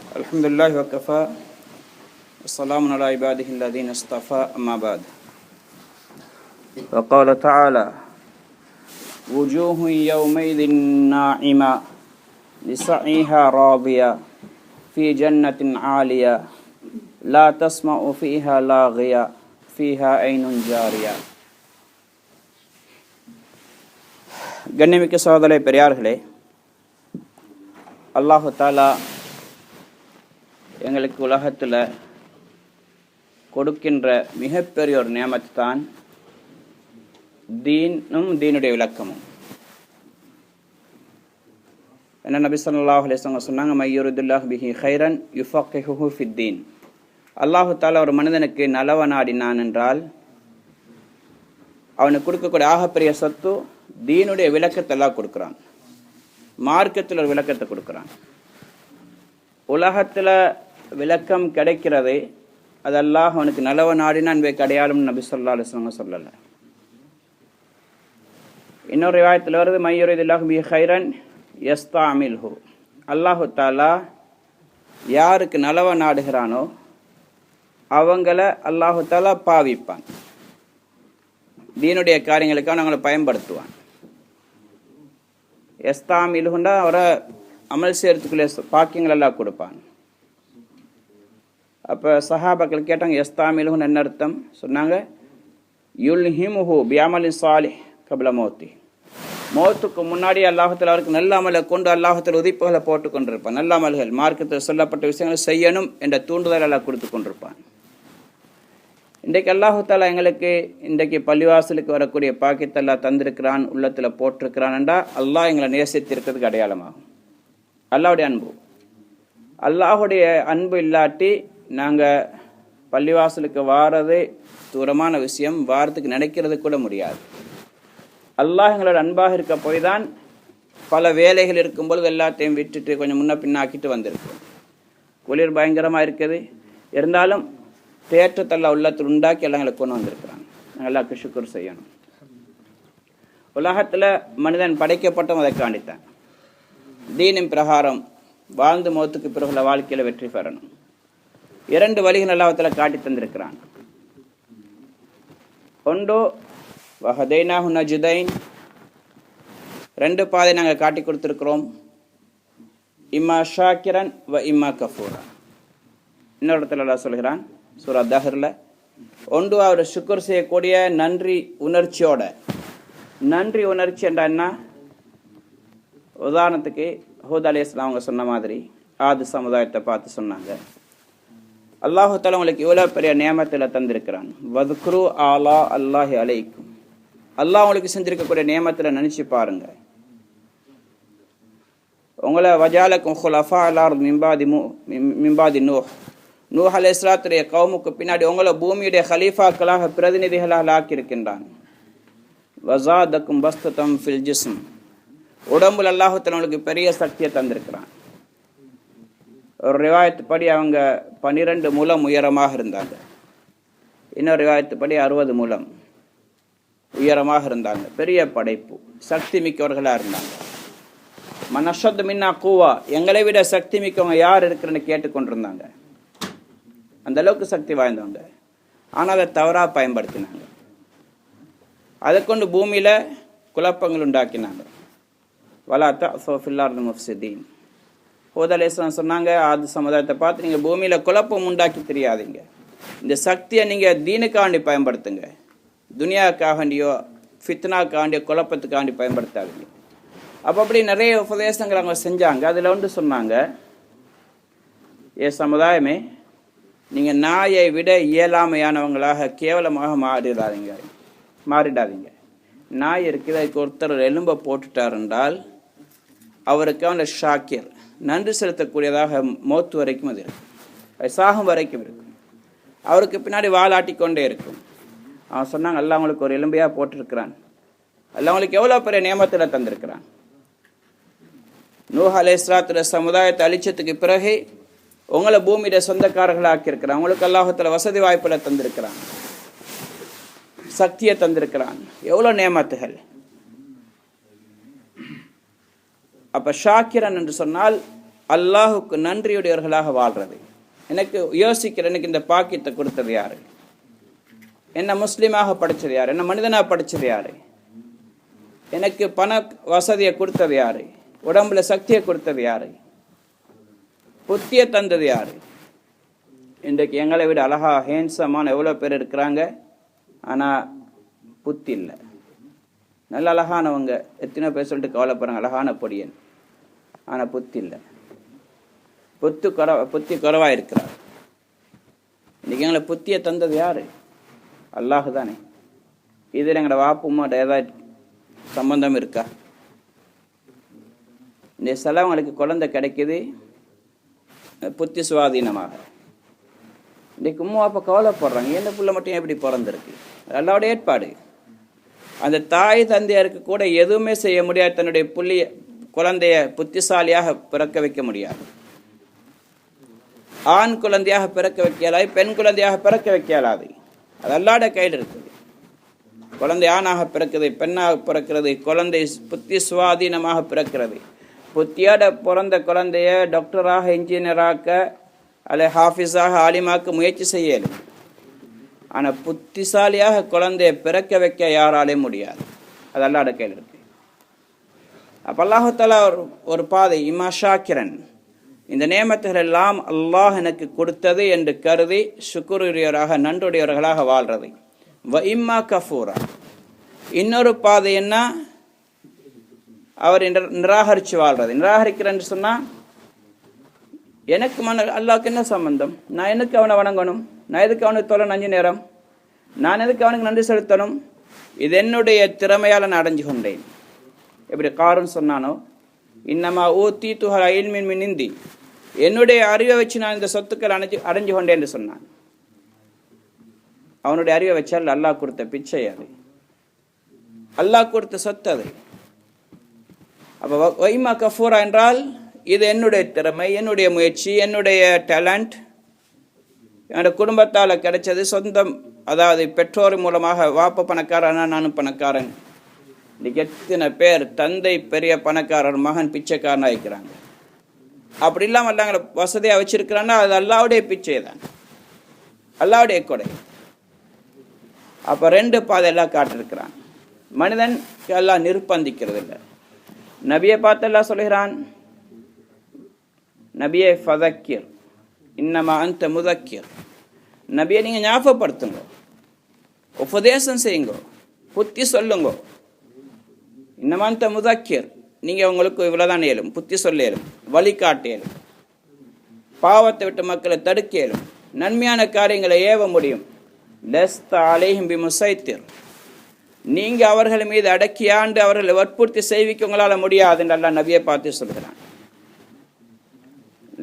Alhamdulillah wa kafa. Wassalamun ala ibadihi alladhina istafa, amma ba'd. Wa qala ta'ala: wujuhun yawmaidhin na'ima lisa'iha radiya fi jannatin 'aliya la tasma'u fiha laghiya fiha aynun jariya. கண்ணியமிக்க சகோதரர்களே, பெரியார்களே, அல்லாஹு தாலா எங்களுக்கு உலகத்தில் கொடுக்கின்ற மிகப்பெரிய ஒரு நியமத்து தான் தீனும் தீனுடைய விளக்கமும். என்ன நபி ஸல்லல்லாஹு அலைஹி வஸல்லம் சொன்னாங்க, மையுரிதுல்லாஹு பிஹி கைரன் யுஃபக்கிஹுஹு ஃபித்தீன். அல்லாஹு தாலா ஒரு மனிதனுக்கு நலவ நாடினான் என்றால் அவனுக்கு கொடுக்கக்கூடிய ஆகப்பெரிய சொத்து தீனுடைய விளக்கத்தை எல்லாம் கொடுக்குறான். மார்க்கத்தில் ஒரு விளக்கத்தை கொடுக்குறான். உலகத்தில் விளக்கம் கிடைக்கிறது, அதெல்லாம் அவனுக்கு நலவ நாடினான் அடையாளம் நபி ஸல்லல்லாஹு அலைஹி வஸல்லம் சொல்லலை. இன்னொரு ரிவாயத்தில் வருது, மையுரிதுல்லாஹு பிஹி கைரன் யஸ்தஅமில்ஹு. அல்லாஹு தாலா யாருக்கு நலவ நாடுகிறானோ அவங்கள அல்லாஹு தாலா பாவிப்பான், தீனுடைய காரியங்களுக்காக அவங்களை பயன்படுத்துவான். எஸ்தாமில்ஹுண்டா அவரை அமல் செய்யறதுக்குள்ளே பாக்கியங்கள் எல்லாம் கொடுப்பான். அப்போ சஹாபாக்கள் கேட்டாங்க, எஸ்தாமில்ஹுன்னு என்ன அர்த்தம்? சொன்னாங்க, யுல்ஹிமுஹு பிஅமலின் சாலிஹ் கப்ல மௌத்தி. மௌத்துக்கு முன்னாடி அல்லாஹத்தில் அவருக்கு நல்ல அமலை கொண்டு அல்லாஹத்தில் உதிப்புகளை போட்டு கொண்டிருப்பான். நல்ல அமல்கள், மார்க்கத்தில் சொல்லப்பட்ட விஷயங்களை செய்யணும் என்ற தூண்டுதல் எல்லாம் கொடுத்து கொண்டிருப்பான். இன்றைக்கு அல்லாஹு தாலா எங்களுக்கு இன்றைக்கு பள்ளிவாசலுக்கு வரக்கூடிய பாக்கியத்தெல்லாம் தந்திருக்கிறான், உள்ளத்தில் போட்டிருக்கிறான் என்றால் அல்லாஹ் எங்களை நேசித்திருக்கிறதுக்கு அடையாளமாகும். அல்லாஹுடைய அன்பு. அல்லாஹுடைய அன்பு இல்லாட்டி நாங்கள் பள்ளிவாசலுக்கு வாரது தூரமான விஷயம், வாரத்துக்கு நினைக்கிறது கூட முடியாது. அல்லாஹ் எங்களோட அன்பாக இருக்க போய் தான் பல வேலைகள் இருக்கும்பொழுது எல்லாத்தையும் விட்டுட்டு கொஞ்சம் முன்ன பின்னாக்கிட்டு வந்திருக்கு. குளிர் பயங்கரமாக இருக்குது, இருந்தாலும் தேற்றத்தெல்லாம் உள்ளத்தில் உண்டாக்கி எல்லாம் எங்களை கொண்டு வந்திருக்கிறாங்க. நாங்கள் எல்லாருக்கும் ஷுக்ர் செய்யணும். உலகத்தில் மனிதன் படைக்கப்பட்டவன் அதை காண்டித்தான். தீனின் பிரகாரம் வாழ்ந்து மௌத்துக்கு பிறகுள்ள வாழ்க்கையில் வெற்றி பெறணும். இரண்டு வழிகள் அல்லாஹ்வுத்தாலா காட்டி தந்திருக்கிறான். ஒன்று வஹதைனாஹு நஜ்தைன், ரெண்டு பாதை நாங்கள் காட்டி கொடுத்துருக்கிறோம். இம்மா ஷாக்கிரன் வ இம்மா கஃபூரா. இன்னொரு இடத்துல அல்லாஹ் சொல்கிறான் சூரா தஹ்ரில், ஒன்று அவர் சுக்குர் செய்யக்கூடிய நன்றி உணர்ச்சியோட. நன்றி உணர்ச்சி என்றா என்ன? உதாரணத்துக்கு ஹூத் அலைஹிஸ்ஸலாம் அவங்க சொன்ன மாதிரி ஆது சமுதாயத்தை பார்த்து சொன்னாங்க, அல்லாஹு தஆலா உங்களுக்கு இவ்வளோ பெரிய நியமத்தில் தந்திருக்கிறான். வதுக்ரு ஆலா அல்லாஹி அலைக்கும். அல்லாஹ் உங்களுக்கு செஞ்சிருக்கக்கூடிய நியமத்தில் நினச்சி பாருங்க. உங்களை வஜாலக்கும் ஹுலஃபா அல் மிம்பாதி நூஹ் அலைஹிஸ்ஸலாத்துடைய கௌமுக்கு பின்னாடி உங்களை பூமியுடைய ஹலீஃபாக்களாக பிரதிநிதிகளாக ஆக்கியிருக்கின்றான். வஸாதக்கும் பஸ்ததம் ஃபில் ஜிஸ்ம். உடம்புல அல்லாஹ் தஆலா பெரிய சக்தியை தந்திருக்கிறான். ஒரு ரிவாயத்து படி அவங்க 12 முழம் உயரமாக இருந்தாங்க. இன்னொரு ரிவாயத்து படி 60 முழம் உயரமாக இருந்தாங்க. பெரிய படைப்பு, சக்தி மிக்கவர்களாக இருந்தாங்க. மனஷத் மின்னா கூவா, எங்களை விட சக்தி மிக்கவங்க யார் இருக்கிறன்னு கேட்டுக்கொண்டிருந்தாங்க. அந்த அளவுக்கு சக்தி வாய்ந்தவங்க. ஆனால் அதை தவறாக பயன்படுத்தினாங்க. அதை கொண்டு பூமியில் குழப்பங்கள் உண்டாக்கினாங்க. வலா தஅஸு ஃபில் அர்தி முஃப்ஸிதீன். ஹூத் அலைஹிஸ்ஸலாம் சொன்னாங்க, ஆது சமுதாயத்தை பார்த்து நீங்கள் பூமியில் குழப்பம் உண்டாக்கி தெரியாதீங்க. இந்த சக்தியை நீங்கள் தீனுக்காண்டி பயன்படுத்துங்க, துனியாவுக்காண்டியோ ஃபித்னாக்காண்டியோ குழப்பத்துக்காண்டி பயன்படுத்தாதீங்க. அப்படி நிறைய உபதேசங்கள் அவங்க செஞ்சாங்க. அதில் வந்து சொன்னாங்க, ஏ சமுதாயமே, நீங்கள் நாயை விட இயலாமையானவங்களாக கேவலமாக மாறிடாதீங்க. நாய் இருக்குது, அதுக்கு ஒருத்தர் எலும்பை போட்டுட்டார் என்றால் அவருக்கு அவன ஷாக்கிர், நன்றி செலுத்தக்கூடியதாக மௌத்து வரைக்கும் அது இருக்கும், அது சாகும் வரைக்கும் இருக்கும். அவருக்கு பின்னாடி வாலாட்டி கொண்டே இருக்கும். அவன் சொன்னாங்க, அல்லாஹ் அவங்களுக்கு ஒரு எலும்பையாக போட்டிருக்கிறான், அல்லாஹ் அவங்களுக்கு எவ்வளோ பெரிய நியமத்தில் தந்திருக்கிறான். நூஹ் அலைஹிஸ்ஸலாத்துடைய சமுதாயத்தை அழிச்சதுக்கு பிறகு உங்களை பூமியிட சொந்தக்காரர்களாக ஆக்கியிருக்கிறான். அவங்களுக்கு அல்லாஹ் தஆலா வசதி வாய்ப்புகளை தந்திருக்கிறான், சக்தியை தந்திருக்கிறான். எவ்வளோ நியமத்துகள்! அப்போ ஷாக்கிரன் என்று சொன்னால் அல்லாஹுக்கு நன்றியுடையவர்களாக வாழ்றது. எனக்கு யோசிக்கிறேன், எனக்கு இந்த பாக்கியத்தை கொடுத்தது யாரு, என்ன முஸ்லீமாக படித்தது யார், என்ன மனிதனாக படித்தது யார், எனக்கு பண வசதியை கொடுத்தது யார், உடம்புல சக்தியை கொடுத்தது யார், புத்தியை தந்தது யார். இன்றைக்கு எங்களை விட அழகா ஹேண்ட்ஸமான எவ்வளோ பேர் இருக்கிறாங்க, ஆனால் புத்தி இல்லை. நல்ல அழகானவங்க எத்தனை பேர் சொல்லிட்டு கவலைப்படுறாங்க, அழகான பொடியன், ஆனால் புத்தி இல்லை. புத்தி குறைவாக இருக்கிறார். இன்றைக்கி எங்களை புத்தியை தந்தது யார்? அல்லாஹு தானே. இதில் எங்களோட வாப்புமாட்ட ஏதாவது சம்பந்தம் இருக்கா? இந்த சிலவங்களுக்கு குழந்தை கிடைக்குது புத்தி சுவாதீனமாக. இன்றைக்கு உம்மா அப்போ கவலைப்படுறாங்க, எந்த புள்ள மட்டும் எப்படி பிறந்திருக்கு, அல்லாவோட ஏற்பாடு. அந்த தாய் தந்தையருக்கு கூட எதுவுமே செய்ய முடியாது, தன்னுடைய குழந்தைய புத்திசாலியாக பிறக்க வைக்க முடியாது. ஆண் குழந்தையாக பிறக்க வைக்கலாது, பெண் குழந்தையாக பிறக்க வைக்கலாது. அது அல்லாட கையில் இருக்குது. குழந்தை ஆணாக பிறக்கிறது, பெண்ணாக பிறக்கிறது, குழந்தை புத்தி சுவாதீனமாக பிறக்கிறது. புத்தியோட பிறந்த குழந்தைய டாக்டராக, இன்ஜினியராக்க, அல்ல ஹாஃபிஸாக, ஆலிமாக்க முயற்சி செய்யலும். ஆனால் புத்திசாலியாக குழந்தைய பிறக்க வைக்க யாராலையும் முடியாது. அது அல்லாட கையில் இருக்கு. அப்போ அல்லாஹு தஆலா ஒரு பாதை, இமா ஷாக்கிரன், இந்த நேமத்துகள் எல்லாம் அல்லாஹ் எனக்கு கொடுத்தது என்று கருதி சுக்குருடையவராக, நன்றுடையவர்களாக வாழ்றது. வ இம்மா கஃபூரா, இன்னொரு பாதை என்ன, அவர் நிராகரித்து வாழ்றது. நிராகரிக்கிறேன்னு சொன்னால், எனக்கு அல்லாஹ்க்கு என்ன சம்பந்தம், நான் எனக்கு அவனை வணங்கணும், நான் எதுக்கு அவனுக்கு தொலை 5 நேரம், நான் எதுக்கு அவனுக்கு நன்றி செலுத்தணும், இது என்னுடைய திறமையால் நான் அடைஞ்சு கொண்டேன். எப்படி காரூன் சொன்னானோ, இன்னமா ஊத்தி துஹர் இல்மின் மின் இந்தி, என்னுடைய அறிவை வச்சு நான் இந்த சொத்துக்கள் அடைஞ்சு கொண்டேன் என்று சொன்னான். அவனுடைய அறிவை வச்சால் அல்லாஹ் கொடுத்த பிச்சை அது, அல்லாஹ் கொடுத்த சொத்து அது. அப்போ வைமா கஃபூரா என்றால் இது என்னுடைய திறமை, என்னுடைய முயற்சி, என்னுடைய டேலண்ட், என்னோட குடும்பத்தால் கிடைச்சது, சொந்தம், அதாவது பெற்றோர் மூலமாக. வாப்ப பணக்காரனா, நானும் பணக்காரன். இன்னைக்கு எத்தனை பேர் தந்தை பெரிய பணக்காரர், மகன் பிச்சைக்காரனாக இருக்கிறாங்க. அப்படி இல்லாமல் அல்லாங்களை வசதியாக வச்சிருக்கிறான்னா அது அல்லாவுடைய பிச்சை தான், அல்லாவுடைய கொடை. அப்போ 2 பாதையெல்லாம் காட்டிருக்கிறான். மனிதன் எல்லாம் நிர்பந்திக்கிறது இல்லை. நபியை பார்த்து எல்லாம் சொல்கிறான், நபியை ஃபதக்கிர் இன்னமா அந்த முதக்கிர், நபியை நீங்கள் ஞாபகப்படுத்துங்க, உபதேசம் செய்யுங்க, புத்தி சொல்லுங்க. இன்னமா அந்த முதக்கிர், நீங்கள் உங்களுக்கு இவ்வளோதான் இயலும், புத்தி சொல்ல இயலும், வழிகாட்ட இயலும், பாவத்தை விட்டு மக்களை தடுக்க இயலும், நன்மையான காரியங்களை ஏவ முடியும். லஸ்த அலைஹிம் பிமுசைத்திர், நீங்கள் அவர்கள் மீது அடக்கியாண்டு அவர்களை வற்புறுத்தி செய்விக்க உங்களால் முடியாது என்று அல்லாஹ் நபியை பார்த்து சொல்கிறான்.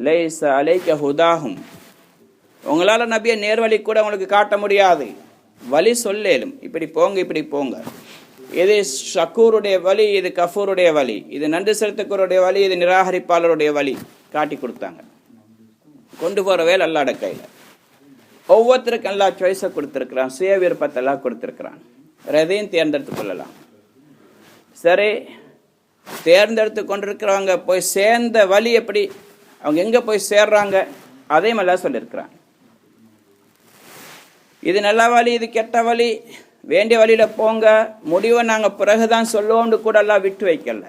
லைஸ அலைக ஹுதாஹும், உங்களால் நபியை நேர்வழி கூட உங்களுக்கு காட்ட முடியாது, வழி சொல்லேலும், இப்படி போங்க இப்படி போங்க. இது ஷக்கூருடைய வழி, இது கஃபூருடைய வழி, இது நன்றி செலுத்தக்கூருடைய வழி, இது நிராகரிப்பாளருடைய வழி காட்டி கொடுத்தாங்க. கொண்டு போகிற வேலை அல்லாட கையில். ஒவ்வொருத்தருக்கும் எல்லா சாய்ஸை கொடுத்துருக்கிறான், சுய விருப்பத்தை எல்லாம் கொடுத்துருக்கிறான். எதையும் தேர்ந்தெடுத்து கொள்ளலாம். சரி, தேர்ந்தெடுத்து கொண்டிருக்கிறவங்க போய் சேர்ந்த வழி எப்படி, அவங்க எங்கே போய் சேர்றாங்க அதையும் எல்லாம் சொல்லியிருக்கிறான். இது நல்ல வழி, இது கெட்ட வழி, வேண்டிய வழியில் போங்க, முடிவை நாங்கள் பிறகுதான் சொல்லுவோம்னு கூட எல்லாம் விட்டு வைக்கல.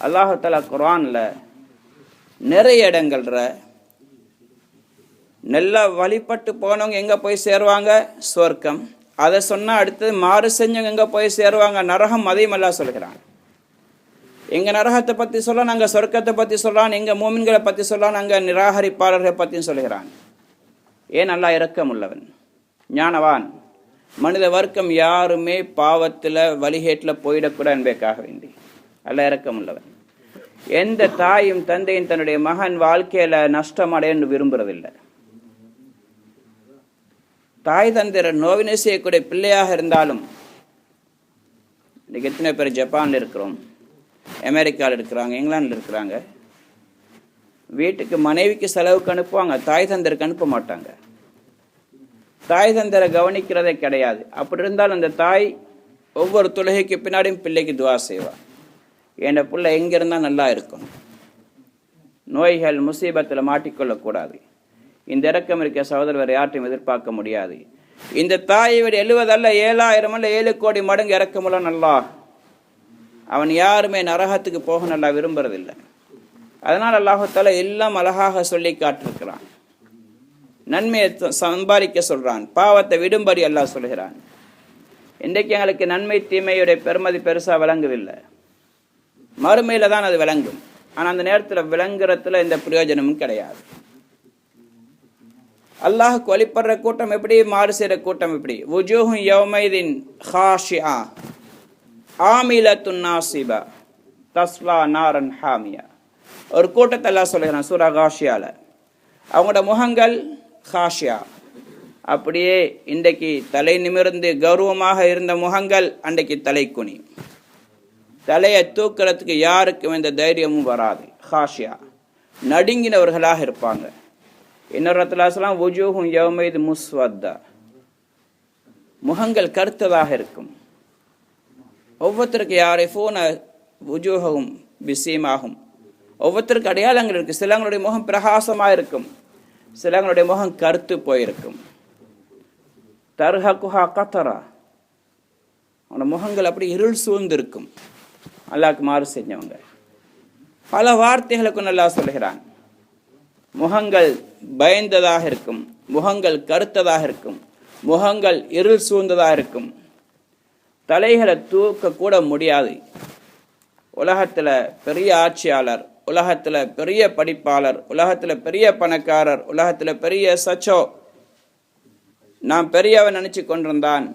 அல்லாஹ் தஆலா குர்ஆனில் நிறைய இடங்கள்ற நல்லா வழிபட்டு போனவங்க எங்கே போய் சேருவாங்க, சொர்க்கம். அதை சொன்னால் அடுத்தது மாறு செஞ்சவங்க எங்கே போய் சேருவாங்க, நரகம். அதையும் எல்லாம் சொல்கிறான். எங்கள் நரகத்தை பற்றி சொல்லலாம், நாங்கள் சொர்க்கத்தை பற்றி சொல்லலாம், எங்கள் மூமின்களை பற்றி சொல்லலாம், நாங்கள் நிராகரிப்பாளர்களை பற்றியும் சொல்கிறான். ஏன் அல்லாஹ் இரக்கம் உள்ளவன், ஞானவான். மனித வர்க்கம் யாருமே பாவத்தில் வழிகேட்டில் போயிடக்கூடாது என்பதற்காக வேண்டி அல்லாஹ் இரக்கம் உள்ளவன். எந்த தாயும் தந்தையும் தன்னுடைய மகன் வாழ்க்கையில் நஷ்டம் அடையன்னு விரும்புறதில்லை. தாய் தந்தையர் நோவினை செய்யக்கூடிய பிள்ளையாக இருந்தாலும், இன்றைக்கு எத்தனை பேர் ஜப்பானில் இருக்கிறோம், அமெரிக்காவில் இருக்கிறாங்க, இங்கிலாந்தில் இருக்கிறாங்க, வீட்டுக்கு மனைவிக்கு செலவுக்கு அனுப்புவாங்க, தாய் தந்தையருக்கு அனுப்ப மாட்டாங்க. தாய் தந்தையரை கவனிக்கிறதே கிடையாது. அப்படி இருந்தாலும் அந்த தாய் ஒவ்வொரு தொழுகைக்கு பின்னாடியும் பிள்ளைக்கு துவா செய்வாள். என் பிள்ளை எங்கே இருந்தால் நல்லா இருக்கணும், நோய்கள் முசீபத்தில் மாட்டிக்கொள்ளக்கூடாது. இந்த இரக்கம் இருக்க சகோதரர் யாற்றையும் எதிர்பார்க்க முடியாது. இந்த தாயை விட 70 அல்ல 7000 அல்ல 7 கோடி மடங்கு இரக்கமுள்ள அல்லாஹ். அவன் யாருமே நரகத்துக்கு போக நல்லா விரும்புறதில்லை. அதனால் அல்லாஹு தஆலா எல்லாம் அழகாக சொல்லி காட்டிருக்கிறான். நன்மையை சம்பாதிக்க சொல்றான், பாவத்தை விடும்படி அல்லாஹ் சொல்கிறான். இன்றைக்கு எங்களுக்கு நன்மை தீமையுடைய பெருமதி பெருசா விளங்குதில்லை. மறுமையில தான் அது விளங்கும். ஆனால் அந்த நேரத்தில் விளங்குறதுல எந்த பிரயோஜனமும் கிடையாது. அல்லாஹுக்கு வழிபடுற கூட்டம் எப்படி, மாறு செய்கிற கூட்டம் எப்படி? வுஜூஹு யௌமைதின் ஹாஷிஆ ஆமிலத்துன் நாசிபா தஸ்லா நாரன் ஹாமியா. ஒரு கூட்டத்தை எல்லாம் சொல்லுகிறான் சூரா காஷியால. அவங்களோட முகங்கள் ஹாஷியா, அப்படியே இன்றைக்கு தலை நிமிர்ந்து கௌரவமாக இருந்த முகங்கள் அன்றைக்கு தலை குனி. தலையை தூக்கிறதுக்கு யாருக்கும் எந்த தைரியமும் வராது. ஹாஷியா, நடுங்கினவர்களாக இருப்பாங்க. இன்னொரு இடத்துல சொல்லலாம் வுஜூஹும் யௌமைது முஸ்வத்தா, முகங்கள் கருத்ததாக இருக்கும். ஒவ்வொருத்தருக்கு யாரிஃபூன வுஜூஹும் பிஸீமாகும், ஒவ்வொருத்தருக்கு அடையாளங்கள் இருக்கு. சிலங்களுடைய முகம் பிரகாசமாக இருக்கும், சிலங்களுடைய முகம் கருத்து போயிருக்கும். தர்ஹகுஹா கத்தரா, அவனோட முகங்கள் அப்படி இருள் சூழ்ந்திருக்கும். அல்லாஹ்க்கு மாறு செஞ்சவங்க. பல வார்த்தைகளுக்கு நல்லா சொல்கிறான். முகங்கள் பயந்ததாக இருக்கும், முகங்கள் கருத்ததாக இருக்கும், முகங்கள் இருள் சூழ்ந்ததாக இருக்கும். தலைகளை தூக்க கூட முடியாது. உலகத்தில் பெரிய ஆட்சியாளர், உலகத்தில் பெரிய படிப்பாளர், உலகத்தில் பெரிய பணக்காரர், உலகத்தில் பெரிய சச்சோ, நாம் பெரியவன் நினைச்சு கொண்டிருந்தான்.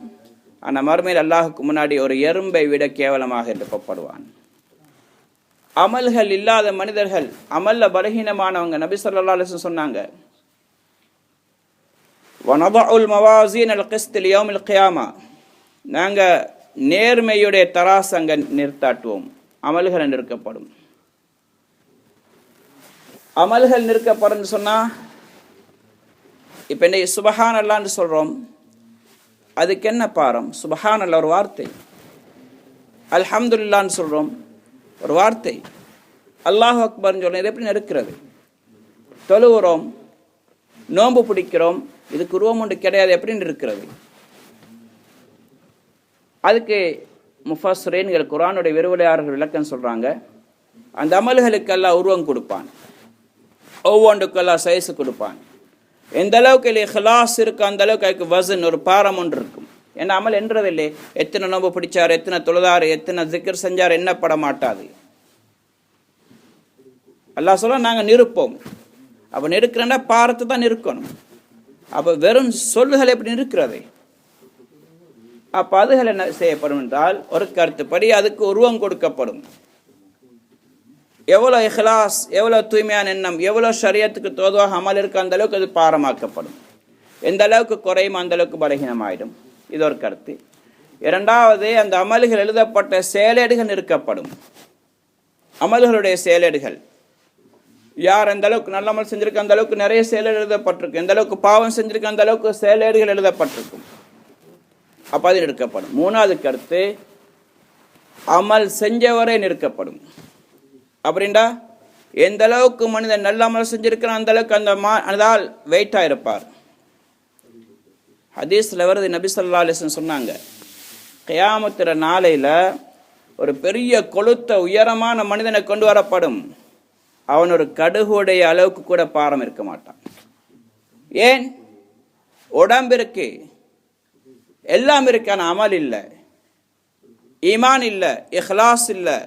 ஆனால் மறுமையில் அல்லாஹுக்கு முன்னாடி ஒரு எறும்பை விட கேவலமாக எழுப்பப்படுவான். அமல்கள் இல்லாத மனிதர்கள், அமல்ல பலகீனமானவங்க, நபி ஸல்லல்லாஹு அலைஹி வஸல்லம் சொன்னாங்க, வனதஉல் மவாஸீன் அல் கிஸ்த் லியௌமில் கியாமா, நாங்கள் நேர்மையுடைய தராசங்க நிறுத்தாட்டுவோம், அமல்கள் நிற்கப்படும். அமல்கள் நிற்கப்படும் சொன்னா, இப்போ இன்னைக்கு சுபஹான் அல்லான்னு சொல்கிறோம், அதுக்கு என்ன பாரம்? சுபஹான் அல்லா ஒரு வார்த்தை, அல்ஹம்துலில்லான்னு சொல்கிறோம் ஒரு வார்த்தை, அல்லாஹ் அக்பர்னு சொல்கிறோம், இது எப்படி இருக்கிறது? தொழுகிறோம், நோன்பு பிடிக்கிறோம், இதுக்கு உருவம் ஒன்று கிடையாது, எப்படின்னு இருக்கிறது? அதுக்கு முஃபஸ்ஸிரீன்கள், குர்ஆனுடைய விரிவுரையாளர்கள் விளக்கம் சொல்கிறாங்க, அந்த அமல்களுக்கு எல்லாம் உருவம் கொடுப்பான், ஒவ்வொன்றுக்கு எல்லாம் சைஸு கொடுப்பான். எந்த அளவுக்கு இல்லை இஹ்லாஸ் இருக்கு அந்த அளவுக்கு அதுக்கு வசன், ஒரு பாரம் ஒன்று இருக்கும். ஏன்னா அமல் என்றதில்லை, எத்தனை நோம்பு பிடிச்சார், எத்தனை தொழுதாரு, எத்தனை ஜிக்ர் செஞ்சார் எண்ணப்பட மாட்டாது. அல்லாஹ் சொல்ல நாங்கள் நிற்போம். அப்போ நிற்கிறேன்னா பாரத்தை தான் நிற்கணும். அப்போ வெறும் சொல்லுகள் எப்படி இருக்கிறது? அப்போ அதுகள் என்ன செய்யப்படும் என்றால், ஒரு கருத்துப்படி அதுக்கு உருவம் கொடுக்கப்படும். எவ்வளோ இஹ்லாஸ், எவ்வளோ தூய்மையான எண்ணம், எவ்வளோ ஷரியத்துக்கு தோதுவாக அமல் இருக்கு, அந்த அளவுக்கு அது பாரமாக்கப்படும். எந்த அளவுக்கு குறையும் அந்த அளவுக்கு பலகீனமாயிடும். இது ஒரு கருத்து. இரண்டாவது, அந்த அமல்கள் எழுதப்பட்ட செயலேடுகள் நிற்கப்படும். அமல்களுடைய செயலேடுகள், யார் எந்த அளவுக்கு நல்ல அமல் செஞ்சிருக்கு அந்த அளவுக்கு நிறைய செயலேடு எழுதப்பட்டிருக்கு, எந்த அளவுக்கு பாவம் செஞ்சிருக்கு அந்த அளவுக்கு செயலேடுகள் எழுதப்பட்டிருக்கும். அப்போ அது நிற்கப்படும். மூணாவது கருத்து, அமல் செஞ்சவரே நிற்கப்படும். அப்படின்டா எந்த அளவுக்கு மனிதன் நல்ல அமல் செஞ்சிருக்கிறான் அந்த அளவுக்கு அந்த ஆள் வெயிட்டாக இருப்பார். ஹதீஸில் வருது, நபி ஸல்லல்லாஹு அலைஹி வஸல்லம் சொன்னாங்க, கியாமத்துற நாளையில் ஒரு பெரிய கொளுத்த உயரமான மனிதனை கொண்டு வரப்படும். அவன் ஒரு கடுகுடைய அளவுக்கு கூட பாரம் இருக்க மாட்டான். ஏன்? உடம்பு இருக்கு, எல்லாம் இருக்கான, அமல் இல்லை, ஈமான் இல்லை, இஹ்லாஸ் இல்லை,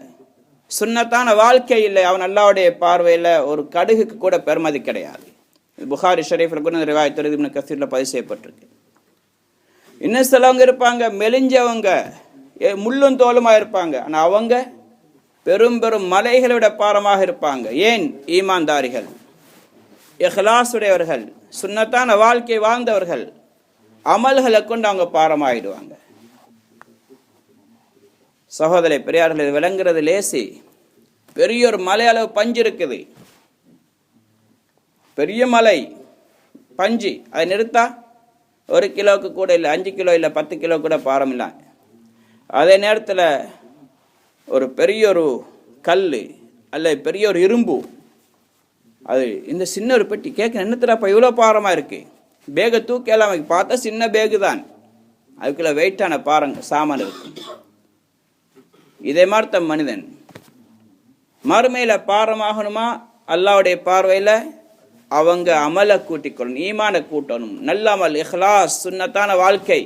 சுன்னத்தான வாழ்க்கை இல்லை. அவன் அல்லாஹ்வுடைய பார்வையில் ஒரு கடுகுக்கு கூட பெருமதி கிடையாது. புகாரி ஷரீஃபில் கூட ரிவாயத் இப்னு கஸீரில் பதிவு செய்யப்பட்டிருக்கு. இன்னும் சிலவங்க இருப்பாங்க, மெலிஞ்சவங்க, முள்ளும் தோலுமா இருப்பாங்க, ஆனால் அவங்க பெரும் பெரும் மலைகளை விட பாரமாக இருப்பாங்க. ஏன்? ஈமான்தாரிகள், இஹ்லாஸ் உடையவர்கள், சுன்னத்தான வாழ்க்கை வாழ்ந்தவர்கள், அமல்களை கொண்டு அவங்க பாரமாகிடுவாங்க. சகோதரி பெரியார்கள், இது விளங்குறது லேசி. பெரிய ஒரு மலை அளவு பஞ்சு இருக்குது, பெரிய மலை பஞ்சு, அதை நிறுத்தா 1 கிலோவுக்கு கூட இல்லை, 5 கிலோ இல்லை, 10 கிலோ கூட பாரம் இல்லை. அதே நேரத்தில் ஒரு பெரிய ஒரு கல் அல்ல பெரிய ஒரு இரும்பு, அது இந்த சின்ன ஒரு பெட்டி கேட்க என்னத்துறாப்பா இவ்வளோ பாரமாக இருக்குது, பேகை தூக்கலாம் பார்த்தா சின்ன பேகு தான், அதுக்குள்ள வெயிட்டான பாருங்க சாமான் இருக்கு. இதே மாதிரி தான் மனிதன் மறுமையில் பாரமாகணுமா, அல்லாவுடைய பார்வையில் அவங்க அமலை கூட்டிக்கொள்ளணும், ஈமான கூட்டணும், நல்ல அமல், இஹ்லாஸ், சுன்னத்தான வாழ்க்கை,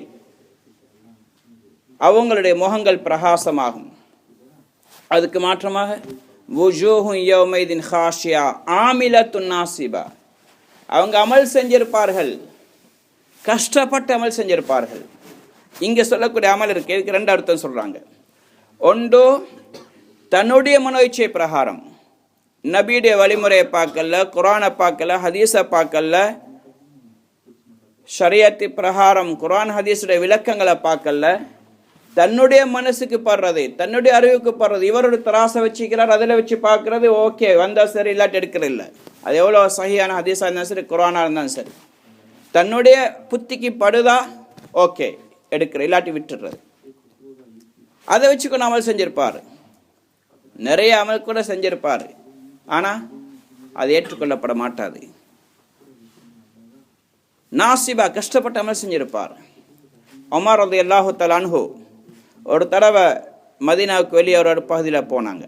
அவங்களுடைய முகங்கள் பிரகாசமாகும். அதுக்கு மாற்றமாக வுஜூஹுன் யௌமைதின் ஹாஷியா ஆமிலத்துன் நாசிபா, அவங்க அமல் செஞ்சிருப்பார்கள், கஷ்டப்பட்டு அமல் செஞ்சிருப்பார்கள். இங்கே சொல்லக்கூடிய அமல் இருக்கு, இதுக்கு ரெண்டு அர்த்தம் சொல்றாங்க. ஒன்று தன்னுடைய மனோயிச்சை பிரகாரம் நபியுடைய வழிமுறையை பார்க்கல, குரானை பார்க்கல, ஹதீஸை பார்க்கல, ஷரியத்தி பிரகாரம் குரான் ஹதீஸுடைய விளக்கங்களை பார்க்கல, தன்னுடைய மனசுக்கு படுறது, தன்னுடைய அறிவுக்கு படுறது, இவரோட தராசை வச்சுக்கிறார், அதில் வச்சு பார்க்கறது, ஓகே வந்தா சரி, இல்லாட்டி எடுக்கிறது இல்லை. அது எவ்வளோ சஹியான ஹதீஸாக இருந்தாலும் சரி, குரானாக இருந்தாலும் சரி, தன்னுடைய புத்திக்கு படுதா ஓகே எடுக்கிற, இல்லாட்டி விட்டுடுறது. அதை வச்சுக்கொண்டு அமல் செஞ்சிருப்பார், நிறைய அமல் கூட செஞ்சிருப்பார், ஆனால் அது ஏற்றுக்கொள்ளப்பட மாட்டாது. நாசிபா கஷ்டப்பட்டு அமல் செஞ்சிருப்பார். உமர் ரலியல்லாஹு தஆலா அன்ஹு ஒரு தடவை மதீனாவுக்கு வெளியே ஒரு பகுதியில் போனாங்க.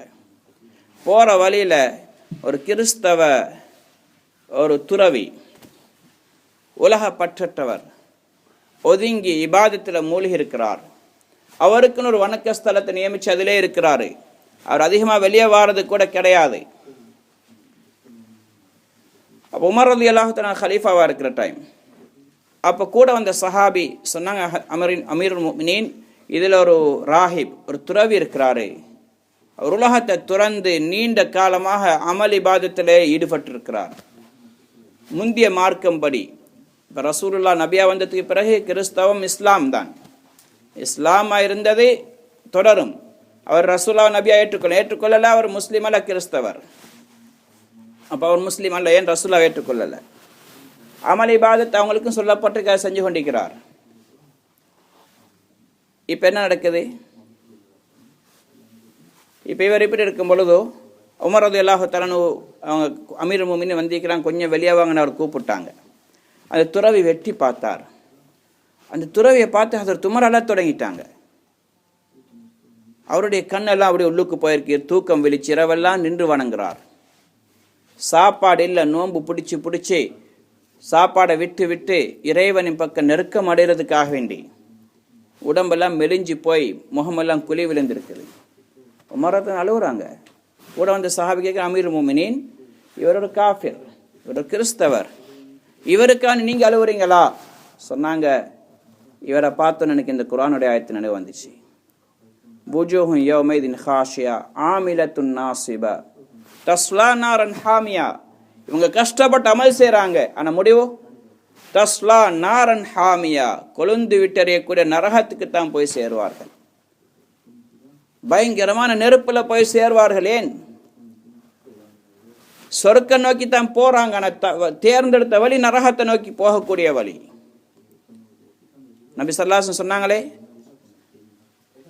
போகிற வழியில் ஒரு கிறிஸ்தவ ஒரு துறவி, உலக பற்றற்றவர், ஒதுங்கி இபாதத்தில் மூழ்கி இருக்கிறார். அவருக்குன்னு ஒரு வணக்க ஸ்தலத்தை நியமித்து அதிலே இருக்கிறாரு. அவர் அதிகமாக வெளியே வாரது கூட கிடையாது. அப்போ உமர் ரலியல்லாஹு தஆலா ஹலீஃபாவாக இருக்கிற டைம், அப்போ கூட வந்த சஹாபி சொன்னாங்க, அமீருல் முஃமினீன், இதில் ஒரு ராஹிப், ஒரு துறவி இருக்கிறாரு, அவர் உலகத்தை துறந்து நீண்ட காலமாக அமல் இபாதத்திலே ஈடுபட்டிருக்கிறார். முந்திய மார்க்கம் படி, இப்போ ரசூலுல்லாஹ் நபியா வந்ததுக்கு பிறகு கிறிஸ்தவம் இஸ்லாம் தான், இஸ்லாமாக இருந்தது தொடரும். அவர் ரசூலுல்லாஹ் நபியா ஏற்றுக்கொள்ளலை, அவர் முஸ்லீம் அல்ல, கிறிஸ்தவர். அப்போ அவர் முஸ்லீம் அல்ல, ஏன் ரசூலுல்லாஹ் ஏற்றுக்கொள்ளலை? அமல் இபாதத் அவங்களுக்கும் சொல்லப்பட்டு செஞ்சு கொண்டிருக்கிறார். இப்போ என்ன நடக்குது? இப்போ இவர் இப்படி இருக்கும் பொழுதோ உமர் ரலியல்லாஹு தஆலா அவங்க அமீருல் முஃமினீன் வந்திருக்கிறாங்க, கொஞ்சம் வெளியே வாங்கன்னு அவர் கூப்பிட்டாங்க. அந்த துறவி வெட்டி பார்த்தார். அந்த துறவியை பார்த்து ஹதரத் உமர் அழத் தொடங்கிட்டாங்க. அவருடைய கண்ணெல்லாம் அப்படியே உள்ளுக்கு போயிருக்கு, தூக்கம் விழிச்சு இரவெல்லாம் நின்று வணங்குறார். சாப்பாடு இல்லை, நோன்பு பிடிச்சி சாப்பாடை விட்டு விட்டு இறைவனின் பக்கம் நெருக்கம் அடைகிறதுக்காக வேண்டி உடம்பெல்லாம் மெலிஞ்சு போய் முகமெல்லாம் குழி விழுந்திருக்குது. உமரத்தை அழுகுறாங்க. கூட வந்த சஹாபி கேட்குற, அமீருல் முஃமினீன், இவர் ஒரு காஃபிர், இவர் ஒரு கிறிஸ்தவர், இவருக்கான நீங்கள் அழுவுறீங்களா? சொன்னாங்க, இவரை பார்த்தோன்னு எனக்கு இந்த குர்ஆனுடைய ஆயத்து நினைவு வந்துச்சு. வுஜூஹுன் யௌமைதின் ஹாஷியா ஆமிலத்துன் நாசிபா தஸ்லா நாரன் ஹாமியா, இவங்க கஷ்டப்பட்டு அமல் செய்கிறாங்க, ஆனால் முடிவு தஸ்லா நாரன் ஹாமியா, கொழுந்து விட்டறியக்கூடிய நரகத்துக்கு தான் போய் சேருவார்கள், பயங்கரமான நெருப்பில் போய் சேர்வார்கள். ஏன்? சொர்க்க நோக்கி தான் போறாங்க, ஆனால் தேர்ந்தெடுத்த வழி நரகத்தை நோக்கி போகக்கூடிய வழி. நபி ஸல்லல்லாஹு அலைஹி வஸல்லம் சொன்னாங்களே,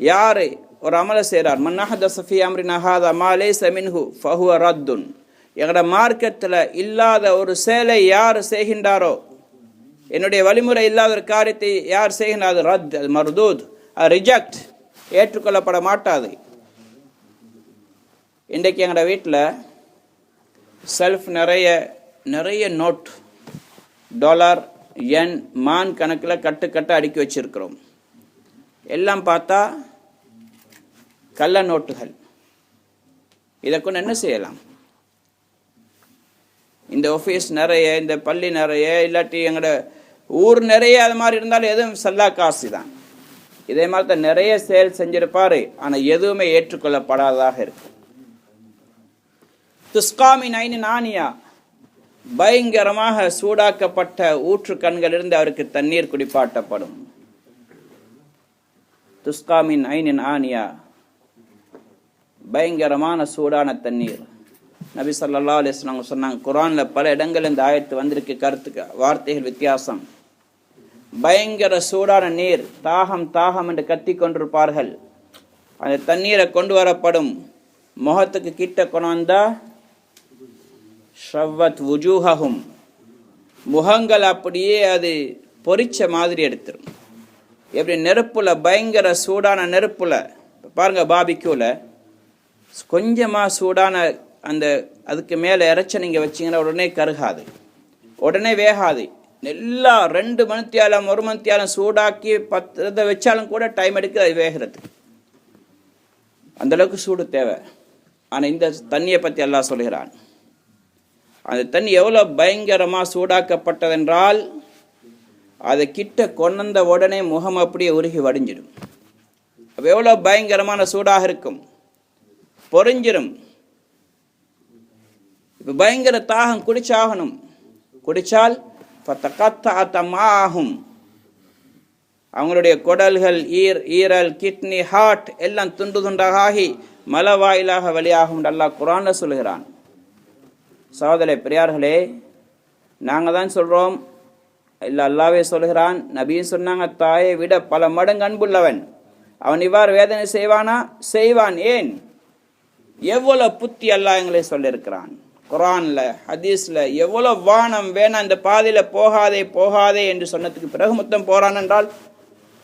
யாரு ஒரு அமலை செய்கிறார், மன் அஹ்தஸ ஃபீ அம்ரினா ஹாதா மா லைஸ மின்ஹு ஃபஹுவ ரத்துன், எங்களோட மார்க்கத்தில் இல்லாத ஒரு செயலை யார் செய்கின்றாரோ, என்னுடைய வழிமுறை இல்லாத ஒரு காரியத்தை யார் செய்கின்றார், அது ரத், அது மர்தூத், அது ரிஜெக்ட், ஏற்றுக்கொள்ளப்பட மாட்டாது. இன்றைக்கு எங்களோட வீட்டில் செல்ஃப் நிறைய நோட், டாலர், என், மான் கணக்கில் கட்டு அடுக்கி வச்சிருக்கிறோம். எல்லாம் பார்த்தா கள்ள நோட்டுகள். இதை கொண்டு என்ன செய்யலாம்? இந்த ஆஃபீஸ் நிறைய, இந்த பள்ளி நிறைய, இல்லாட்டி எங்களோட ஊர் நிறைய, அது மாதிரி இருந்தாலும் எதுவும் சல்லா காசு தான். இதே மாதிரி தான் நிறைய செயல் செஞ்சிருப்பாரு, ஆனால் எதுவுமே ஏற்றுக்கொள்ளப்படாததாக இருக்கு. துஸ்காமின் ஐனின் ஆனியா, பயங்கரமாக சூடாக்கப்பட்ட ஊற்று கண்களிலிருந்து அவருக்கு தண்ணீர் குடிப்பாட்டப்படும். துஸ்காமின் ஐனின் ஆனியா, பயங்கரமான சூடான தண்ணீர். நபி ஸல்லல்லாஹு அலைஹி வஸல்லம் சொன்னாங்க, குர்ஆனில் பல இடங்கள் இந்த ஆயத்து வந்திருக்கு, கருத்துக்கு வார்த்தைகள் வித்தியாசம். பயங்கர சூடான நீர், தாகம் என்று கத்தி கொண்டிருப்பார்கள். அந்த தண்ணீரை கொண்டு வரப்படும், முகத்துக்கு கிட்ட கொண்டு வந்தா ஷவ்வத் வுஜூஹஹும், முகங்கள் அப்படியே அது பொரிச்ச மாதிரி எடுத்துரும். எப்படி நெருப்புல, பயங்கர சூடான நெருப்புல பாருங்க, பாபிக்யூல கொஞ்சமாக சூடான அந்த அதுக்கு மேலே இறைச்ச நீங்கள் வச்சிங்கன்னா உடனே கருகாது, உடனே வேகாது. நல்லா 2 மணித்தியாலம் 1 மணித்தியாலம் சூடாக்கி 10 வச்சாலும் கூட டைம் எடுக்குது அது வேகிறது. அந்தளவுக்கு சூடு தேவை. ஆனால் இந்த தண்ணியை பற்றி அல்லாஹ் சொல்கிறான், அந்த தண்ணி எவ்வளோ பயங்கரமாக சூடாக்கப்பட்டதென்றால் அதை கிட்ட கொண்ட உடனே முகம் அப்படியே உருகி வடிஞ்சிடும். அப்போ எவ்வளோ பயங்கரமான சூடாக இருக்கும், பொறிஞ்சிடும். இப்போ பயங்கர தாகம், குடிச்சாகணும். குடித்தால் ஆகும், அவங்களுடைய குடல்கள், ஈரல், கிட்னி, ஹார்ட் எல்லாம் துண்டு துண்டாக ஆகி மலவாயிலாக வெளியாகும் அல்லாஹ் குர்ஆன்ல சொல்கிறான். சகோதரே பெரியார்களே, நாங்கள் தான் சொல்கிறோம், இல்லை அல்லாவே சொல்கிறான், நபியும் சொன்னாங்க, தாயை விட பல மடங்கு அன்புள்ளவன். அவன் இவ்வாறு வேதனை செய்வானா? செய்வான். ஏன்? எவ்வளோ புத்தி அல்லாஹ் எங்களை சொல்லியிருக்கிறான் குர்ஆன்ல, ஹதீஸ்ல. எவ்வளோ வானம் வேணாம், இந்த பாதையில் போகாதே போகாதே என்று சொன்னதுக்கு பிறகு மொத்தம் போறான் என்றால்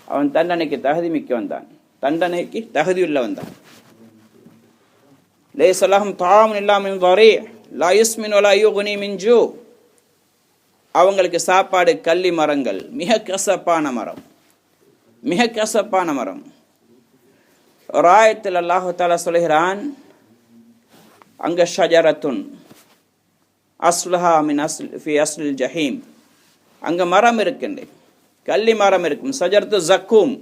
அவன் தண்டனைக்கு தகுதி மிக்க வந்தான், தண்டனைக்கு தகுதியுள்ள வந்தான். லைஸ லஹும் தஆமுன் இல்லா மின் தரீ லா யுஸ்மின் வலா யுக்னி மின் ஜூ. அவங்களுக்கு சாப்பாடு கள்ளி மரங்கள், மிக கசப்பான மரம், மிக கசப்பான மரம். ஒரு ஆயத்தில் அல்லாஹ் தஆலா சொல்கிறான், அங்க ஷஜரத்துன் அஸ்லுஹா மின் ஃபி அஸ்லில் ஜஹீம். அங்கே மரம் இருக்கின்ற கள்ளி மரம் இருக்கும். ஷஜரத்து ஜக்கூம்,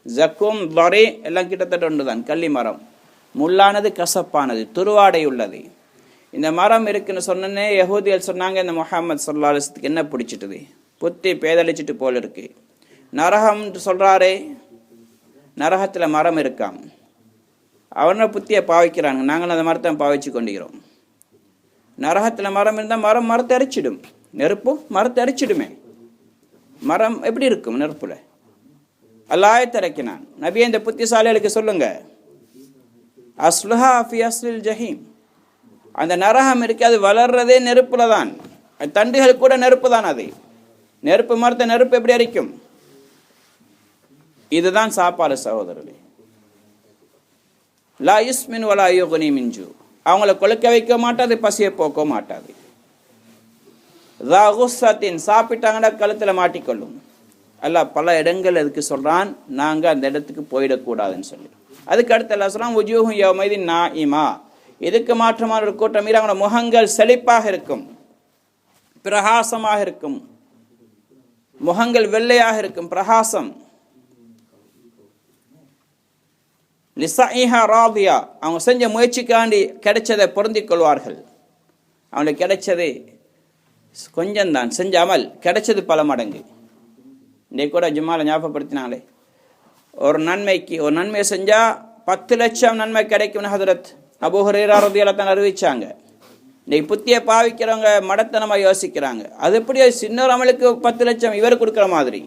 ஜக்கூம் தரீ எல்லாம் கிட்டத்தட்ட ஒன்று தான். கள்ளி மரம், முள்ளானது, கசப்பானது, துருவாடை உள்ளது. இந்த மரம் இருக்குன்னு சொன்னே யஹூதிகள் சொன்னாங்க, இந்த முஹம்மது ஸல்லல்லாஹு அலைஹி வஸல்லத்துக்கு என்ன பிடிச்சிட்டுது, புத்தி பேதளிச்சிட்டு போல் இருக்கு. நரகம் சொல்கிறாரே, நரகத்தில் மரம் இருக்காம். அவனை புத்தியை பாவிக்கிறாங்க, நாங்கள் அந்த மரத்தை பாவிச்சு கொண்டிருக்கிறோம். நரகத்தில் மரம் இருந்தால் மரத்தை அரிச்சிடும், நெருப்பு மரத்தை அரிச்சிடுமே. மரம் எப்படி இருக்கும் நெருப்புல? அல்லாஹ் திறக்கினான், நபியே இந்த புத்திசாலிகளுக்கு சொல்லுங்க, அஸ்லுஹா ஃபி அஸ்லில் ஜஹீம். அந்த நரகம் இருக்கு, அது வளர்றதே நெருப்புல தான். தண்டுகள் கூட நெருப்பு தான். அது நெருப்பு மரத்தை நெருப்பு எப்படி அரிக்கும்? இதுதான் சாப்பாடு சகோதரர்களே. லா யுஸ்மின் வலா யுக்னி மின் ஜூ. அவங்கள கொழுக்க வைக்க மாட்டாது, பசியை போக்க மாட்டாது. சாப்பிட்டாங்கன்னா கழுத்தில் மாட்டிக்கொள்ளும். அல்லாஹ் பல இடங்கள் அதுக்கு சொல்றான், நாங்கள் அந்த இடத்துக்கு போயிடக்கூடாதுன்னு சொல்லி. அதுக்கு அடுத்து அல்லாஹ் சொல்றான், வுஜூஹு யௌமைதின் நாஇமா. இதுக்கு மாற்றமான ஒரு கூட்டம், அவங்களோட முகங்கள் செழிப்பாக இருக்கும், பிரகாசமாக இருக்கும், முகங்கள் வெள்ளையாக இருக்கும், பிரகாசம். லிஸாஇஹா ராதியா. அவங்க செஞ்ச முயற்சிக்காண்டி கிடைச்சதை பொருந்திக் கொள்வார்கள். அவங்களுக்கு கிடைச்சது கொஞ்சம்தான், செஞ்ச அமல் கிடைச்சது பல மடங்கு. இன்றைக்கு கூட ஜும்மால ஞாபகப்படுத்தினாங்களே, ஒரு நன்மையை செஞ்சால் 10 லட்சம் நன்மை கிடைக்கும்னு ஹதரத் அபூ ஹுரைரா ரலியல்லாஹு அன்ஹு அறிவிச்சாங்க. இன்றைக்கு புத்தியை பாவிக்கிறவங்க மடத்தனமாக யோசிக்கிறாங்க, அது எப்படி சின்ன அமலுக்கு 10 லட்சம் இவர் கொடுக்குற மாதிரி.